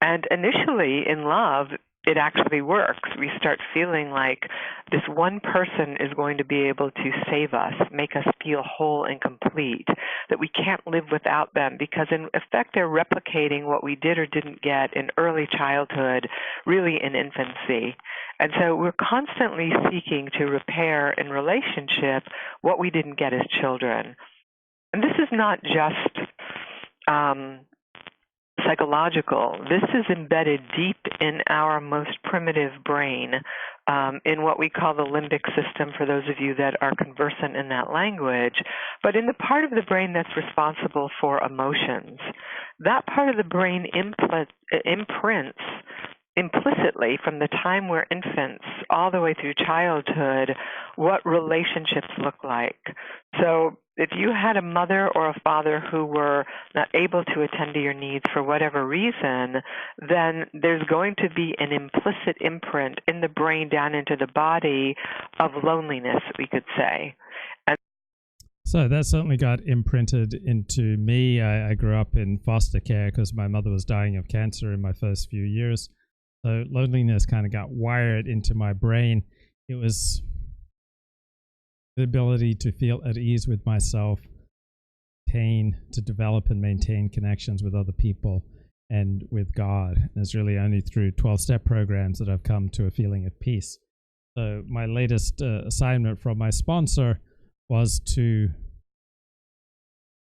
And initially in love, it actually works. We start feeling like this one person is going to be able to save us, make us feel whole and complete, that we can't live without them, because in effect they're replicating what we did or didn't get in early childhood, really in infancy. And so we're constantly seeking to repair in relationship what we didn't get as children. And this is not just psychological. This is embedded deep in our most primitive brain, in what we call the limbic system, for those of you that are conversant in that language, but in the part of the brain that's responsible for emotions. That part of the brain imprints implicitly from the time we're infants all the way through childhood what relationships look like. So if you had a mother or a father who were not able to attend to your needs for whatever reason, then there's going to be an implicit imprint in the brain down into the body of loneliness, we could say. So that certainly got imprinted into me. I grew up in foster care because my mother was dying of cancer in my first few years. So loneliness kind of got wired into my brain. It was the ability to feel at ease with myself, to develop and maintain connections with other people and with God. And it's really only through 12-step programs that I've come to a feeling of peace. So my latest assignment from my sponsor was to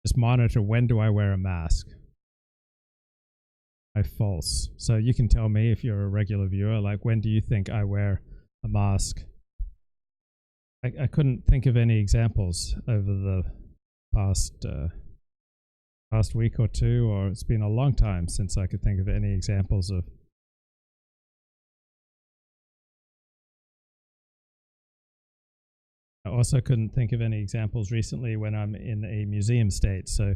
just monitor, when do I wear a mask? False. So you can tell me, if you're a regular viewer, like, when do you think I wear a mask? I couldn't think of any examples over the past week or two, or it's been a long time since I could think of any examples of. I also couldn't think of any examples recently when I'm in a museum state. So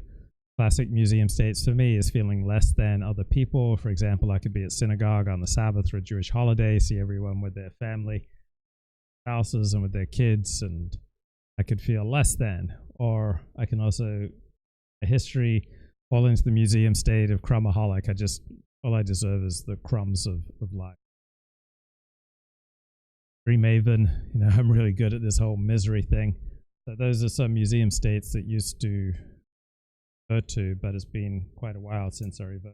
classic museum states for me is feeling less than other people. For example, I could be at synagogue on the Sabbath or a Jewish holiday, see everyone with their family, spouses, and with their kids, and I could feel less than. Or I can also, a history, fall into the museum state of crumaholic. All I deserve is the crumbs of life. Maven, I'm really good at this whole misery thing. So those are some museum states that used to to, but it's been quite a while since I reverted.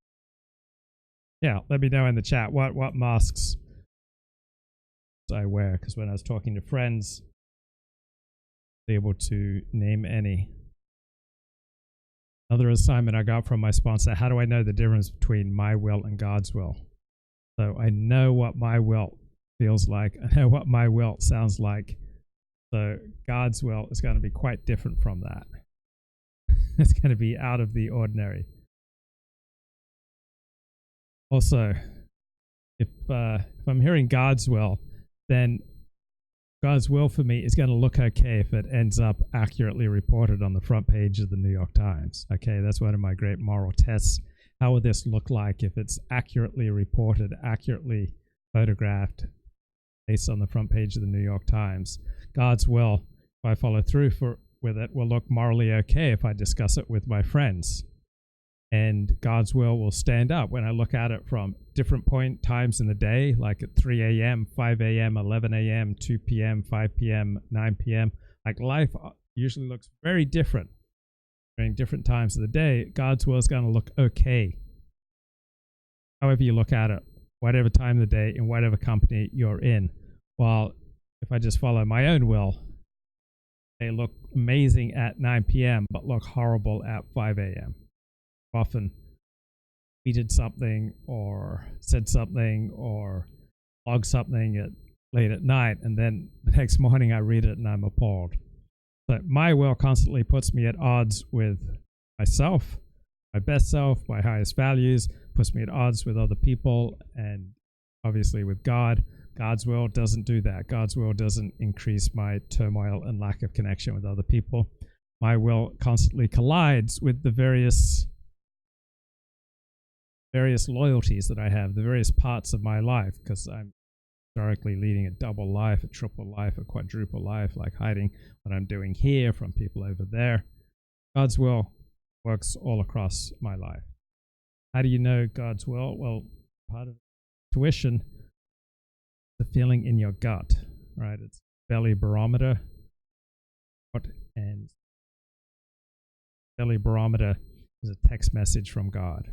Yeah, let me know in the chat what masks I wear, because when I was talking to friends, I was able to name any. Another assignment I got from my sponsor: how do I know the difference between my will and God's will? So I know what my will feels like. I know what my will sounds like. So God's will is going to be quite different from that. It's going to be out of the ordinary. Also, if I'm hearing God's will, then God's will for me is going to look okay if it ends up accurately reported on the front page of the New York Times. Okay, that's one of my great moral tests. How would this look like if it's accurately reported, accurately photographed, based on the front page of the New York Times? God's will, if I follow through with it, will look morally okay if I discuss it with my friends. And God's will stand up when I look at it from different point times in the day, like at 3 a.m., 5 a.m., 11 a.m., 2 p.m., 5 p.m., 9 p.m. Like, life usually looks very different during different times of the day. God's will is going to look okay, however you look at it, whatever time of the day, in whatever company you're in. While if I just follow my own will, they look amazing at 9 p.m. but look horrible at 5 a.m. Often tweeted something or said something or logged something late at night, and then the next morning I read it and I'm appalled. So my will constantly puts me at odds with myself, my best self, my highest values, puts me at odds with other people, and obviously with God. God's will doesn't do that. God's will doesn't increase my turmoil and lack of connection with other people. My will constantly collides with the various loyalties that I have, the various parts of my life, because I'm historically leading a double life, a triple life, a quadruple life, like hiding what I'm doing here from people over there. God's will works all across my life. How do you know God's will? Well, part of intuition, the feeling in your gut, right? It's belly barometer, and belly barometer is a text message from God.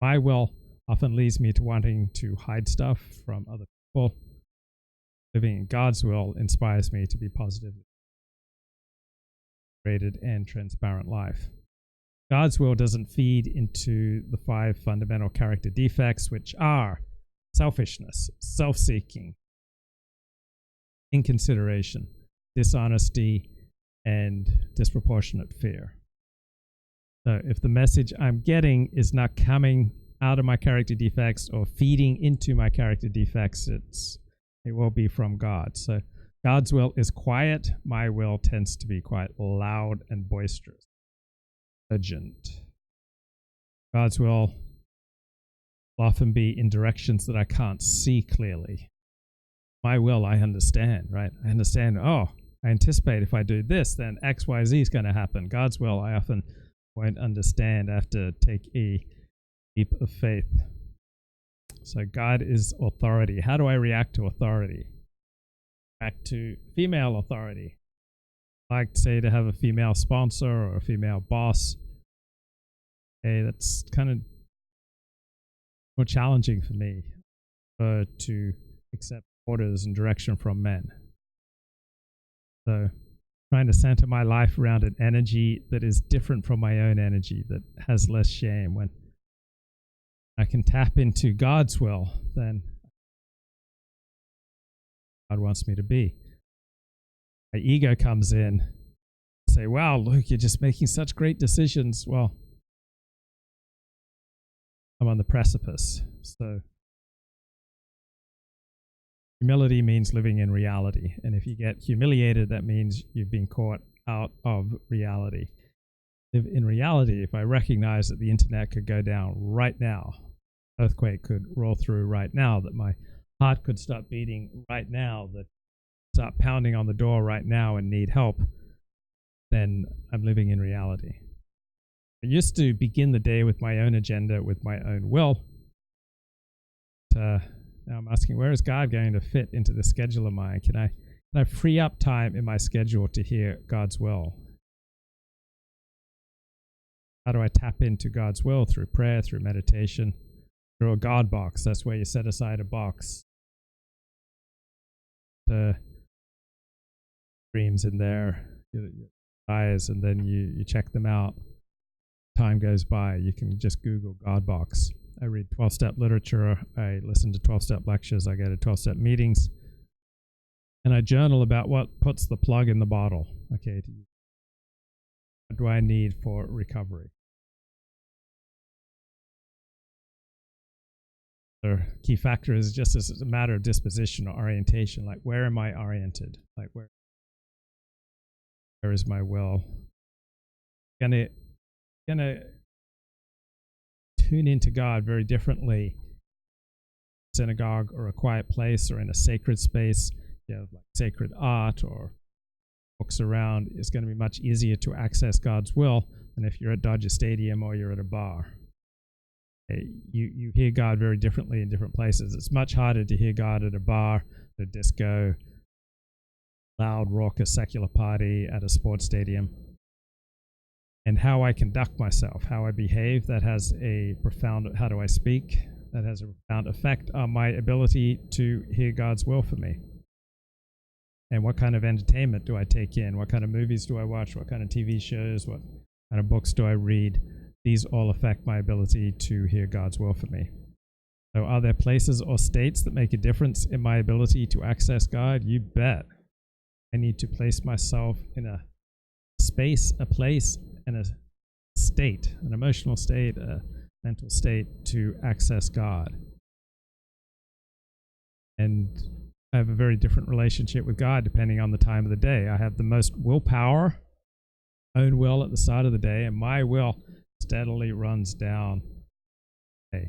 My will often leads me to wanting to hide stuff from other people. Living in God's will inspires me to be positively rated and transparent life. God's will doesn't feed into the 5 fundamental character defects, which are selfishness, self-seeking, inconsideration, dishonesty, and disproportionate fear. So if the message I'm getting is not coming out of my character defects or feeding into my character defects, it will be from God. So God's will is quiet. My will tends to be quite loud and boisterous, urgent. God's will often be in directions that I can't see clearly. My will, I understand, right? I understand, I anticipate if I do this, then X, Y, Z is going to happen. God's will, I often won't understand. I have to take a leap of faith. So God is authority. How do I react to authority? Back to female authority. I like, say, to have a female sponsor or a female boss. Okay, that's kind of more challenging for me to accept orders and direction from men. So trying to center my life around an energy that is different from my own energy, that has less shame. When I can tap into God's will, then God wants me to be. My ego comes in, say, wow, look, you're just making such great decisions. Well, I'm on the precipice. So humility means living in reality. And if you get humiliated, that means you've been caught out of reality. Live in reality. If I recognize that the internet could go down right now, earthquake could roll through right now, that my heart could start beating right now, that start pounding on the door right now and need help, then I'm living in reality. I used to begin the day with my own agenda, with my own will. Now I'm asking, where is God going to fit into the schedule of mine? Can I free up time in my schedule to hear God's will? How do I tap into God's will? Through prayer, through meditation, through a God box. That's where you set aside a box. The dreams in there, your eyes, and then you check them out. Time goes by. You can just Google God box. I read 12-step literature. I listen to 12-step lectures. I go to 12-step meetings. And I journal about what puts the plug in the bottle. Okay, what do I need for recovery? The key factor is just as a matter of disposition or orientation. Like, where am I oriented? Like, where is my will? Gonna tune into God very differently. Synagogue or a quiet place or in a sacred space, like sacred art or books around, is going to be much easier to access God's will than if you're at Dodger Stadium or you're at a bar. You hear God very differently in different places. It's much harder to hear God at a bar, at a disco, loud, raucous, secular party, at a sports stadium. And how I conduct myself, how I behave, that has a profound, how do I speak, that has a profound effect on my ability to hear God's will for me. And what kind of entertainment do I take in? What kind of movies do I watch? What kind of TV shows? What kind of books do I read? These all affect my ability to hear God's will for me. So are there places or states that make a difference in my ability to access God? You bet. I need to place myself in a space, a place, and a state, an emotional state, a mental state to access God. And I have a very different relationship with God depending on the time of the day. I have the most willpower, own will at the start of the day, and my will steadily runs down. On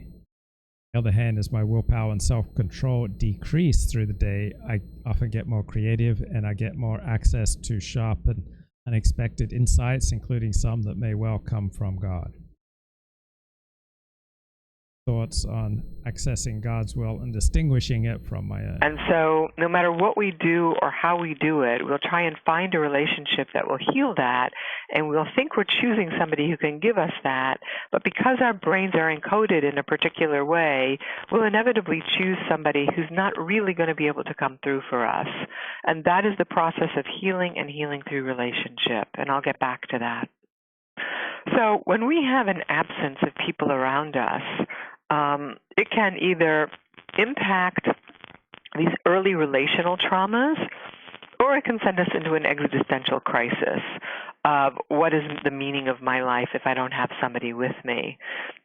the other hand, as my willpower and self-control decrease through the day, I often get more creative and I get more access to sharp and unexpected insights, including some that may well come from God. Thoughts on accessing God's will and distinguishing it from my own. And so no matter what we do or how we do it, we'll try and find a relationship that will heal that, and we'll think we're choosing somebody who can give us that, but because our brains are encoded in a particular way, we'll inevitably choose somebody who's not really going to be able to come through for us. And that is the process of healing and healing through relationship, and I'll get back to that. So when we have an absence of people around us, it can either impact these early relational traumas, or it can send us into an existential crisis of what is the meaning of my life if I don't have somebody with me.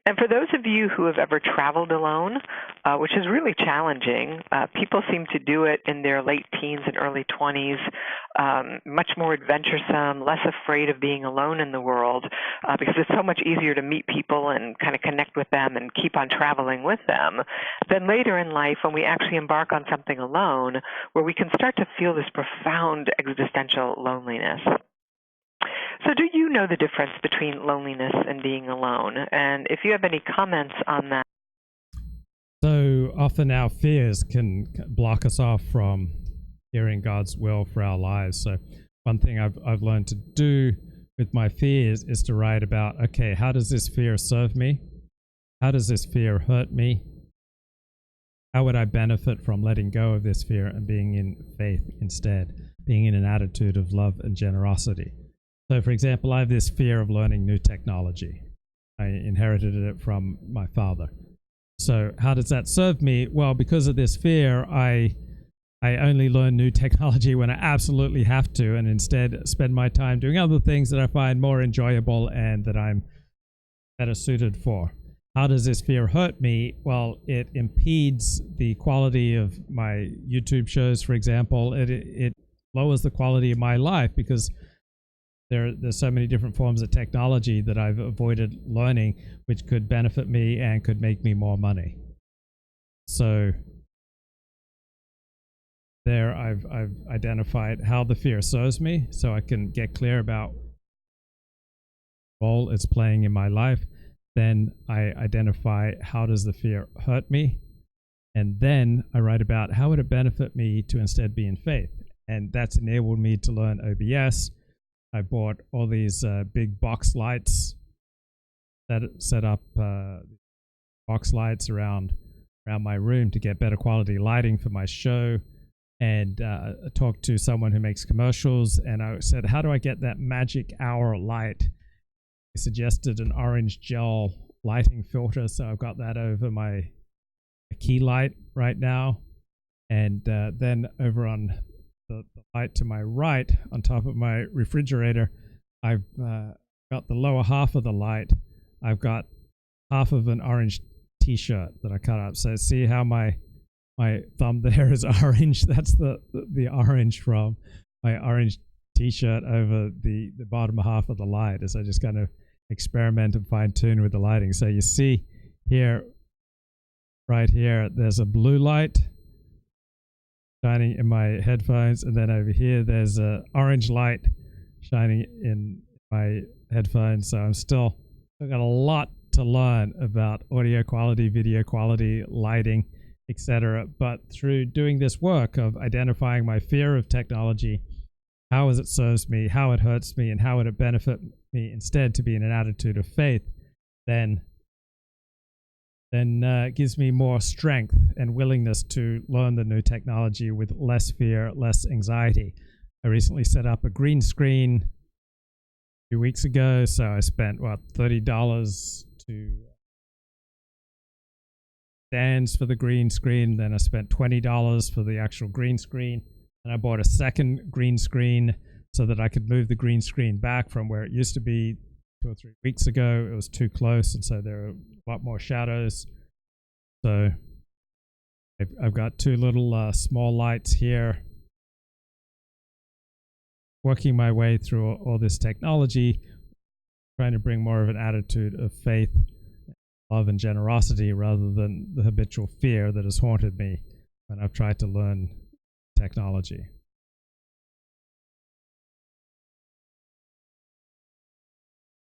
And for those of you who have ever traveled alone, which is really challenging, people seem to do it in their late teens and early 20s, much more adventuresome, less afraid of being alone in the world, because it's so much easier to meet people and kind of connect with them and keep on traveling with them, than later in life when we actually embark on something alone, where we can start to feel this profound existential loneliness. So do you know the difference between loneliness and being alone? And if you have any comments on that. So often our fears can block us off from hearing God's will for our lives. So one thing I've learned to do with my fears is to write about, okay, how does this fear serve me? How does this fear hurt me? How would I benefit from letting go of this fear and being in faith instead, being in an attitude of love and generosity? So, for example, I have this fear of learning new technology. I inherited it from my father. So how does that serve me? Well, because of this fear, I only learn new technology when I absolutely have to, and instead spend my time doing other things that I find more enjoyable and that I'm better suited for. How does this fear hurt me? Well, it impedes the quality of my YouTube shows, for example. It lowers the quality of my life because there's so many different forms of technology that I've avoided learning, which could benefit me and could make me more money. So there I've identified how the fear serves me, so I can get clear about the role it's playing in my life. Then I identify how does the fear hurt me, and then I write about how would it benefit me to instead be in faith. And that's enabled me to learn OBS. I bought all these big box lights, set up box lights around my room to get better quality lighting for my show, and talked to someone who makes commercials, and I said, how do I get that magic hour light? He suggested an orange gel lighting filter, so I've got that over my key light right now. And then over on the light to my right, on top of my refrigerator, I've got the lower half of the light. I've got half of an orange t-shirt that I cut up. So see how my thumb there is orange? That's the orange from my orange t-shirt over the bottom half of the light, as I just kind of experiment and fine-tune with the lighting. So you see here, right here, there's a blue light shining in my headphones, and then over here there's a orange light shining in my headphones. So I've got a lot to learn about audio quality, video quality, lighting, etc. But through doing this work of identifying my fear of technology, how it serves me, how it hurts me, and how would it benefit me instead to be in an attitude of faith, then it gives me more strength and willingness to learn the new technology with less fear, less anxiety. I recently set up a green screen a few weeks ago, so I spent $30 to stands for the green screen. Then I spent $20 for the actual green screen, and I bought a second green screen so that I could move the green screen back from where it used to be 2 or 3 weeks ago. It was too close, and so there are a lot more shadows. So I've got two little small lights here, working my way through all this technology, trying to bring more of an attitude of faith, love, and generosity rather than the habitual fear that has haunted me when I've tried to learn technology.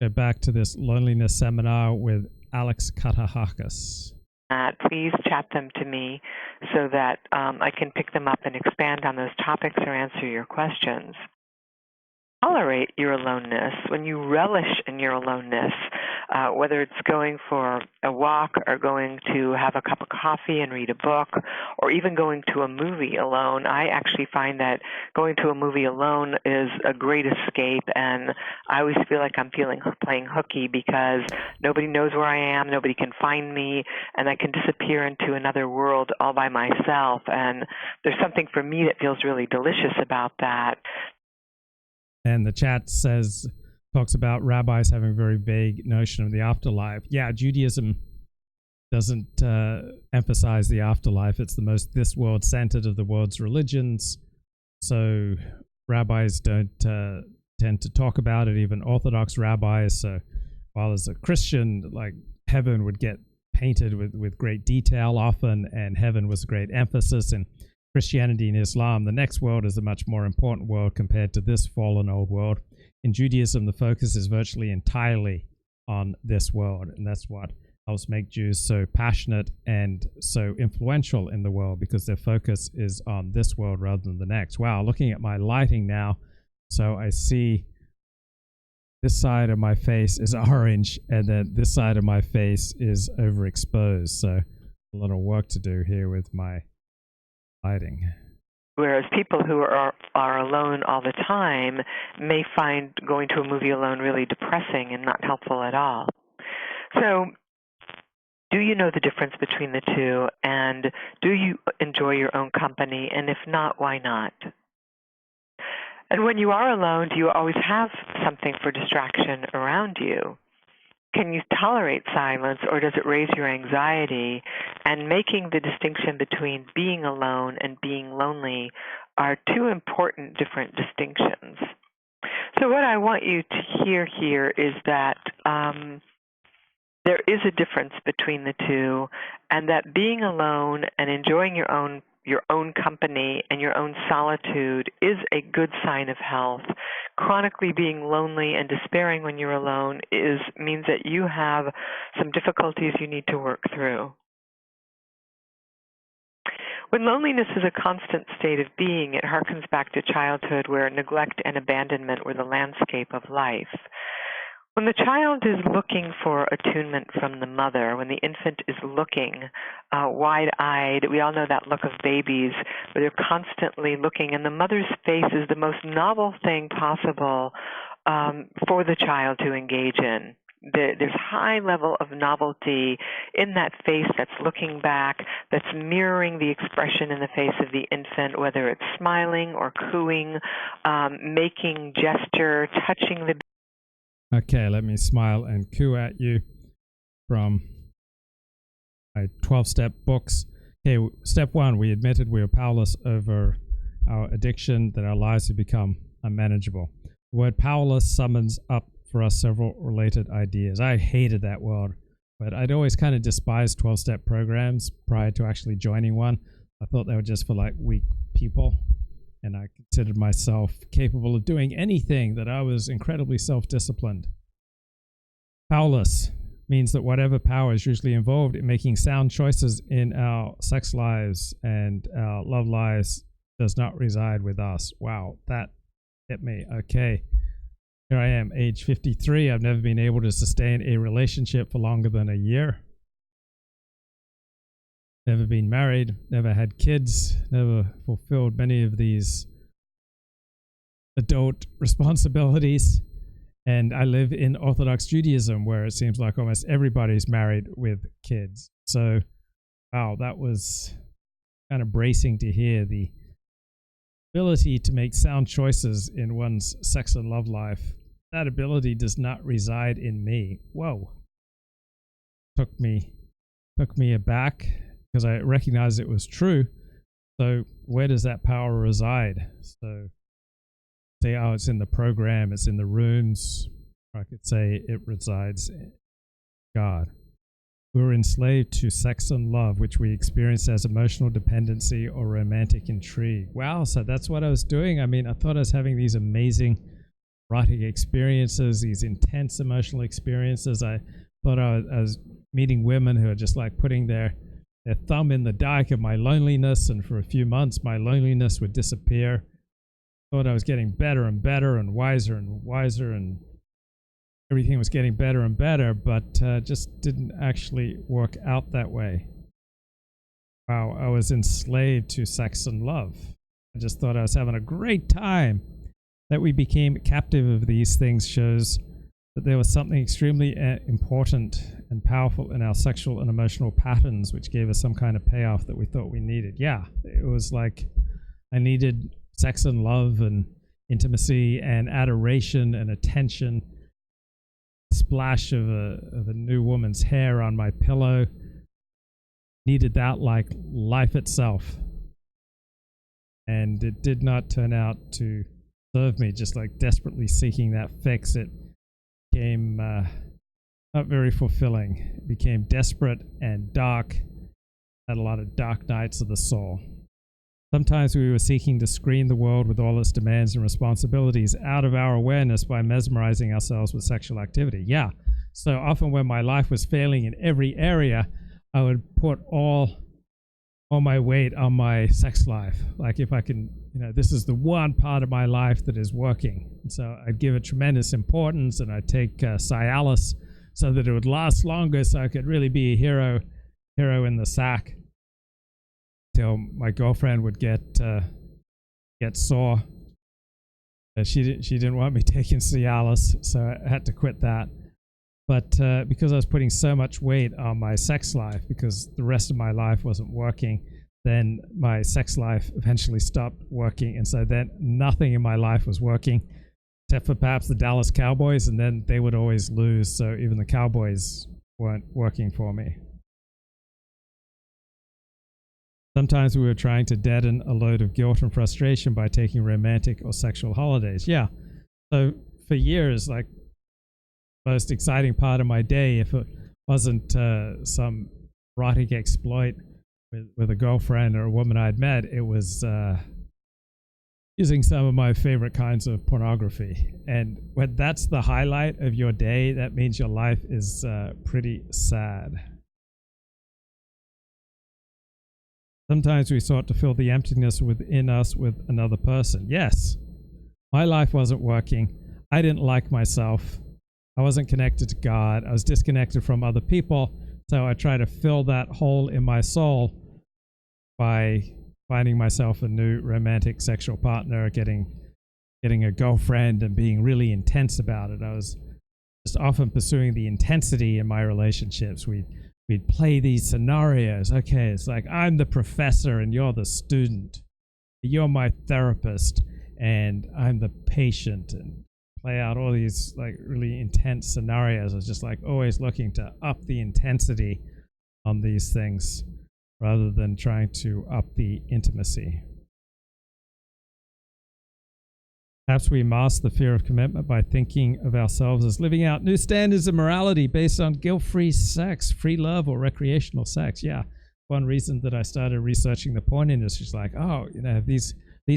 Go back to this loneliness seminar with Alex Katahakis. Please chat them to me so that I can pick them up and expand on those topics or answer your questions. Tolerate your aloneness. When you relish in your aloneness, whether it's going for a walk or going to have a cup of coffee and read a book, or even going to a movie alone. I actually find that going to a movie alone is a great escape, and I always feel like I'm playing hooky because nobody knows where I am, nobody can find me, and I can disappear into another world all by myself. And there's something for me that feels really delicious about that. And the chat talks about rabbis having a very vague notion of the afterlife. Yeah, Judaism doesn't emphasize the afterlife. It's the most this world centered of the world's religions. So rabbis don't tend to talk about it, even Orthodox rabbis. So while as a Christian, like heaven would get painted with great detail often, and heaven was a great emphasis. In Christianity and Islam, the next world is a much more important world compared to this fallen old world. In Judaism, the focus is virtually entirely on this world, and that's what helps make Jews so passionate and so influential in the world, because their focus is on this world rather than the next. Wow, looking at my lighting now, so I see this side of my face is orange, and then this side of my face is overexposed. So a little work to do here with my lighting. Whereas people who are alone all the time may find going to a movie alone really depressing and not helpful at all. So do you know the difference between the two, and do you enjoy your own company? And if not, why not? And when you are alone, do you always have something for distraction around you? Can you tolerate silence, or does it raise your anxiety? And making the distinction between being alone and being lonely are two important different distinctions. So what I want you to hear here is that there is a difference between the two, and that being alone and enjoying your own company and your own solitude is a good sign of health. Chronically being lonely and despairing when you're alone means that you have some difficulties you need to work through. When loneliness is a constant state of being, it harkens back to childhood, where neglect and abandonment were the landscape of life. When the child is looking for attunement from the mother, when the infant is looking wide-eyed, we all know that look of babies where they're constantly looking, and the mother's face is the most novel thing possible for the child to engage in. There's high level of novelty in that face that's looking back, that's mirroring the expression in the face of the infant, whether it's smiling or cooing, making gesture, touching the. Okay, let me smile and coo at you from my 12-step books. Okay, step 1, we admitted we were powerless over our addiction, that our lives had become unmanageable. The word powerless summons up for us several related ideas. I hated that word, but I'd always kind of despised 12-step programs prior to actually joining one. I thought they were just for like weak people, and I considered myself capable of doing anything, that I was incredibly self-disciplined. Powerless means that whatever power is usually involved in making sound choices in our sex lives and our love lives does not reside with us. Wow, that hit me. Okay, here I am, age 53. I've never been able to sustain a relationship for longer than a year. Never been married, never had kids, never fulfilled many of these adult responsibilities. And I live in Orthodox Judaism, where it seems like almost everybody's married with kids. So, wow, that was kind of bracing to hear. The ability to make sound choices in one's sex and love life, that ability does not reside in me. Whoa. Took me aback, because I recognized it was true. So where does that power reside? So say, oh, it's in the program, it's in the runes. Or I could say it resides in God. We were enslaved to sex and love, which we experienced as emotional dependency or romantic intrigue. Wow, so that's what I was doing. I mean, I thought I was having these amazing erotic experiences, these intense emotional experiences. I thought I was meeting women who are just like putting their thumb in the dike of my loneliness, and for a few months my loneliness would disappear. Thought I was getting better and better and wiser and everything was getting better and better, but just didn't actually work out that way. Wow, I was enslaved to sex and love. I just thought I was having a great time. That we became captive of these things shows that there was something extremely important and powerful in our sexual and emotional patterns, which gave us some kind of payoff that we thought we needed. Yeah, it was like I needed sex and love and intimacy and adoration and attention. Splash of a new woman's hair on my pillow. Needed that like life itself. And it did not turn out to serve me, just like desperately seeking that fix. It became not very fulfilling. It became desperate and dark. Had a lot of dark nights of the soul. Sometimes we were seeking to screen the world with all its demands and responsibilities out of our awareness by mesmerizing ourselves with sexual activity. Yeah. So often when my life was failing in every area, I would put all my weight on my sex life. Like if I can, this is the one part of my life that is working. And so I'd give it tremendous importance, and I'd take Cialis so that it would last longer, so I could really be a hero in the sack. Till my girlfriend would get sore. She didn't want me taking Cialis, so I had to quit that. But because I was putting so much weight on my sex life, because the rest of my life wasn't working, then my sex life eventually stopped working. And so then nothing in my life was working, except for perhaps the Dallas Cowboys, and then they would always lose. So even the Cowboys weren't working for me. Sometimes we were trying to deaden a load of guilt and frustration by taking romantic or sexual holidays. Yeah. So for years, like, most exciting part of my day, if it wasn't some erotic exploit with a girlfriend or a woman I'd met, it was using some of my favorite kinds of pornography. And when that's the highlight of your day, that means your life is pretty sad. Sometimes we sought to fill the emptiness within us with another person. Yes, my life wasn't working. I didn't like myself. I wasn't connected to God. I was disconnected from other people. So I tried to fill that hole in my soul by finding myself a new romantic sexual partner, getting a girlfriend, and being really intense about it. I was just often pursuing the intensity in my relationships. We'd play these scenarios. Okay, it's like I'm the professor and you're the student. You're my therapist and I'm the patient, and play out all these like really intense scenarios. I was just like always looking to up the intensity on these things rather than trying to up the intimacy. Perhaps we mask the fear of commitment by thinking of ourselves as living out new standards of morality based on guilt-free sex, free love, or recreational sex. Yeah, one reason that I started researching the porn industry is like, oh, have these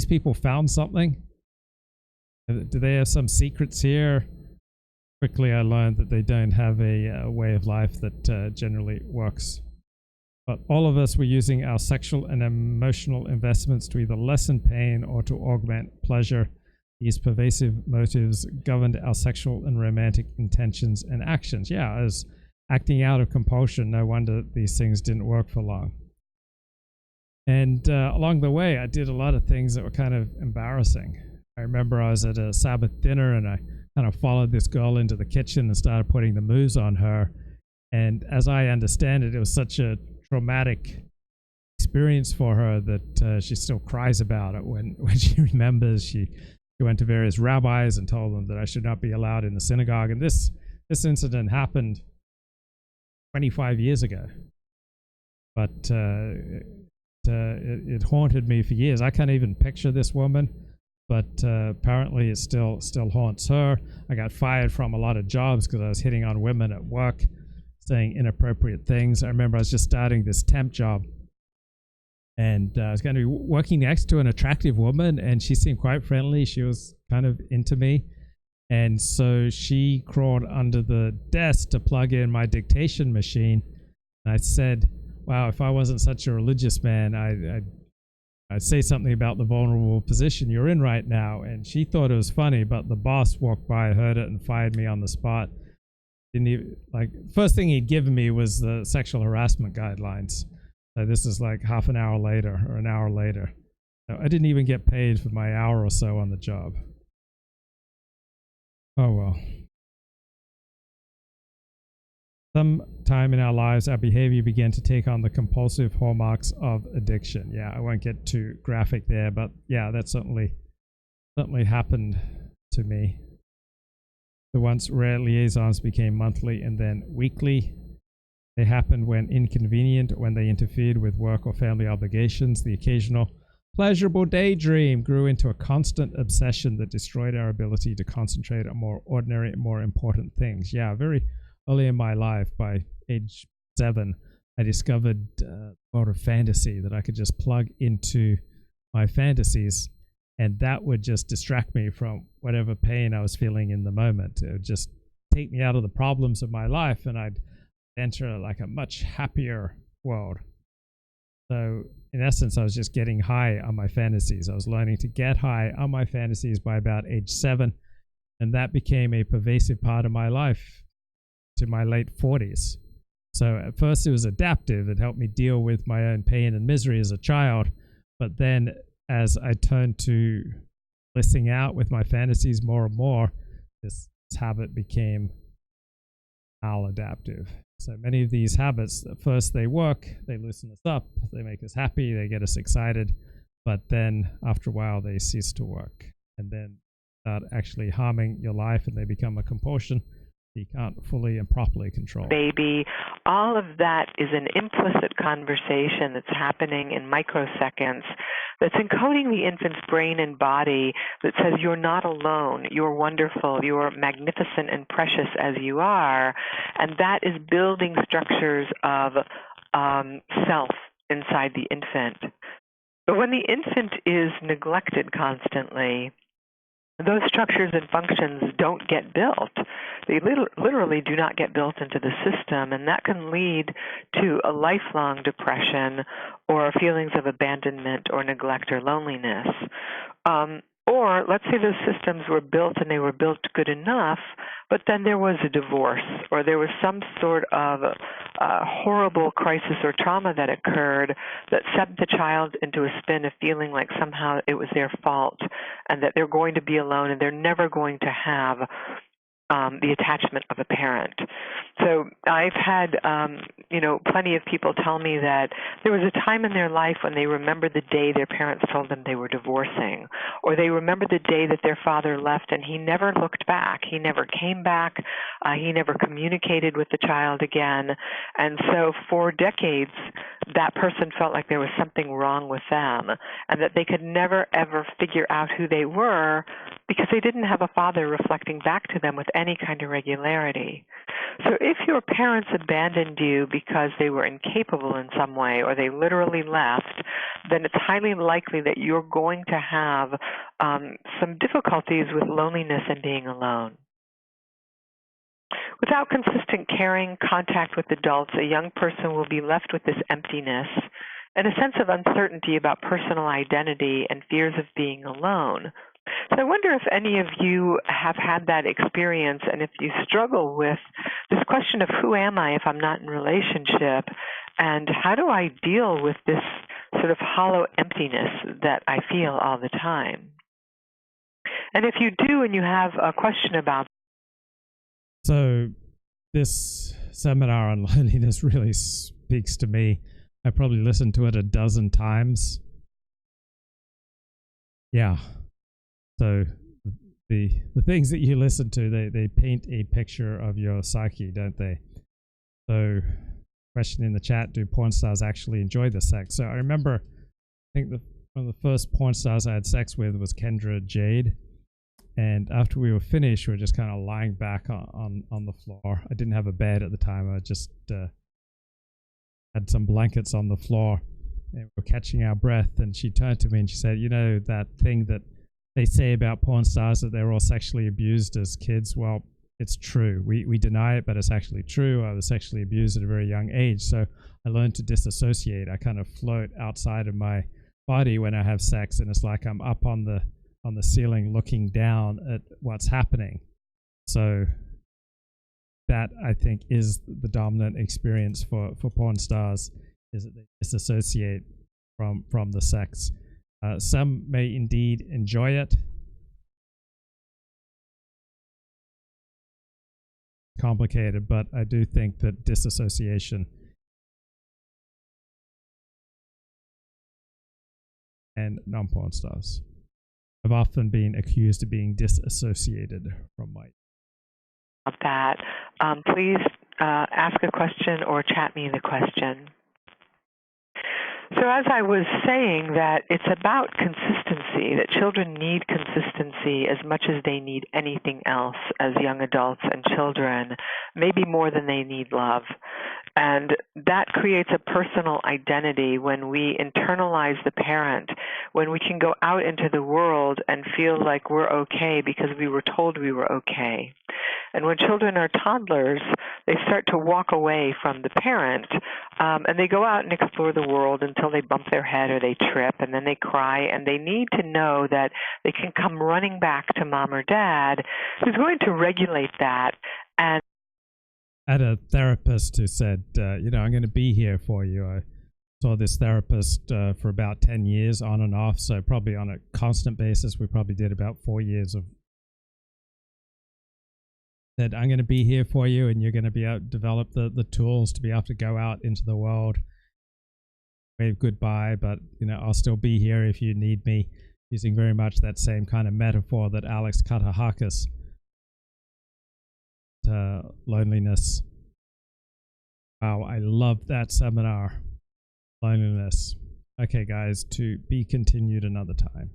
people found something? Do they have some secrets here? Quickly I learned that they don't have a way of life that generally works. But all of us were using our sexual and emotional investments to either lessen pain or to augment pleasure. These pervasive motives governed our sexual and romantic intentions and actions. Yeah, as acting out of compulsion, no wonder these things didn't work for long. And along the way, I did a lot of things that were kind of embarrassing. I remember I was at a Sabbath dinner and I kind of followed this girl into the kitchen and started putting the moves on her. And as I understand it, it was such a traumatic experience for her that she still cries about it when she remembers. She went to various rabbis and told them that I should not be allowed in the synagogue. And this incident happened 25 years ago. But it haunted me for years. I can't even picture this woman. But apparently it still haunts her. I got fired from a lot of jobs because I was hitting on women at work, saying inappropriate things. I remember I was just starting this temp job, and I was going to be working next to an attractive woman, and she seemed quite friendly. She was kind of into me. And so she crawled under the desk to plug in my dictation machine. And I said, wow, if I wasn't such a religious man, I'd say something about the vulnerable position you're in right now, and she thought it was funny, but the boss walked by, heard it, and fired me on the spot. Didn't even, like, first thing he'd given me was the sexual harassment guidelines. So this is like half an hour later or an hour later. So I didn't even get paid for my hour or so on the job. Oh well. Sometime in our lives, our behavior began to take on the compulsive hallmarks of addiction. Yeah, I won't get too graphic there, but yeah, that certainly happened to me. The once rare liaisons became monthly and then weekly. They happened when inconvenient, when they interfered with work or family obligations. The occasional pleasurable daydream grew into a constant obsession that destroyed our ability to concentrate on more ordinary and more important things. Yeah, very early in my life, by age 7, I discovered a world of fantasy that I could just plug into my fantasies, and that would just distract me from whatever pain I was feeling in the moment. It would just take me out of the problems of my life, and I'd enter like a much happier world. So in essence, I was just getting high on my fantasies. I was learning to get high on my fantasies by about age 7, and that became a pervasive part of my life to my late 40s. So at first it was adaptive. It helped me deal with my own pain and misery as a child. But then as I turned to blissing out with my fantasies more and more, this habit became maladaptive. So many of these habits, at first they work, they loosen us up, they make us happy, they get us excited, but then after a while they cease to work and then start actually harming your life, and they become a compulsion you can't fully and properly control. Baby, all of that is an implicit conversation that's happening in microseconds that's encoding the infant's brain and body that says you're not alone, you're wonderful, you're magnificent and precious as you are, and that is building structures of self inside the infant. But when the infant is neglected constantly, those structures and functions don't get built. They literally do not get built into the system, and that can lead to a lifelong depression or feelings of abandonment or neglect or loneliness. Or let's say those systems were built and they were built good enough, but then there was a divorce or there was some sort of horrible crisis or trauma that occurred that sent the child into a spin of feeling like somehow it was their fault and that they're going to be alone and they're never going to have the attachment of a parent. So I've had, plenty of people tell me that there was a time in their life when they remember the day their parents told them they were divorcing, or they remember the day that their father left and he never looked back. He never came back. He never communicated with the child again. And so for decades, that person felt like there was something wrong with them and that they could never, ever figure out who they were because they didn't have a father reflecting back to them with any kind of regularity. So if your parents abandoned you because they were incapable in some way or they literally left, then it's highly likely that you're going to have some difficulties with loneliness and being alone. Without consistent caring contact with adults, a young person will be left with this emptiness and a sense of uncertainty about personal identity and fears of being alone. So I wonder if any of you have had that experience, and if you struggle with this question of who am I if I'm not in relationship, and how do I deal with this sort of hollow emptiness that I feel all the time? And if you do and you have a question about So this seminar on loneliness really speaks to me. I probably listened to it a dozen times. Yeah. So the things that you listen to, they paint a picture of your psyche, don't they? So question in the chat, do porn stars actually enjoy the sex? So I remember, I think one of the first porn stars I had sex with was Kendra Jade. And after we were finished, we were just kind of lying back on the floor. I didn't have a bed at the time. I just had some blankets on the floor. And we were catching our breath. And she turned to me and she said, you know, that thing that they say about porn stars that they were all sexually abused as kids. Well, it's true. We deny it, but it's actually true. I was sexually abused at a very young age. So I learned to disassociate. I kind of float outside of my body when I have sex, and it's like I'm up on the ceiling looking down at what's happening. So that, I think, is the dominant experience for porn stars, is that they disassociate from the sex. Some may indeed enjoy it. Complicated, but I do think that disassociation and non-porn stars have often been accused of being disassociated from light. Of that, please ask a question or chat me the question. So as I was saying, that it's about consistency, that children need consistency as much as they need anything else as young adults and children, maybe more than they need love. And that creates a personal identity when we internalize the parent, when we can go out into the world and feel like we're okay because we were told we were okay. And when children are toddlers, they start to walk away from the parent, and they go out and explore the world until they bump their head or they trip, and then they cry, and they need to know that they can come running back to mom or dad who's going to regulate that. And I had a therapist who said, I'm going to be here for you. I saw this therapist for about 10 years on and off, so probably on a constant basis. We probably did about 4 years of that. I'm going to be here for you, and you're going to be able to develop the tools to be able to go out into the world, wave goodbye, but I'll still be here if you need me, using very much that same kind of metaphor that Alex Katahakis, loneliness. Wow, I love that seminar. Loneliness. Okay, guys, to be continued another time.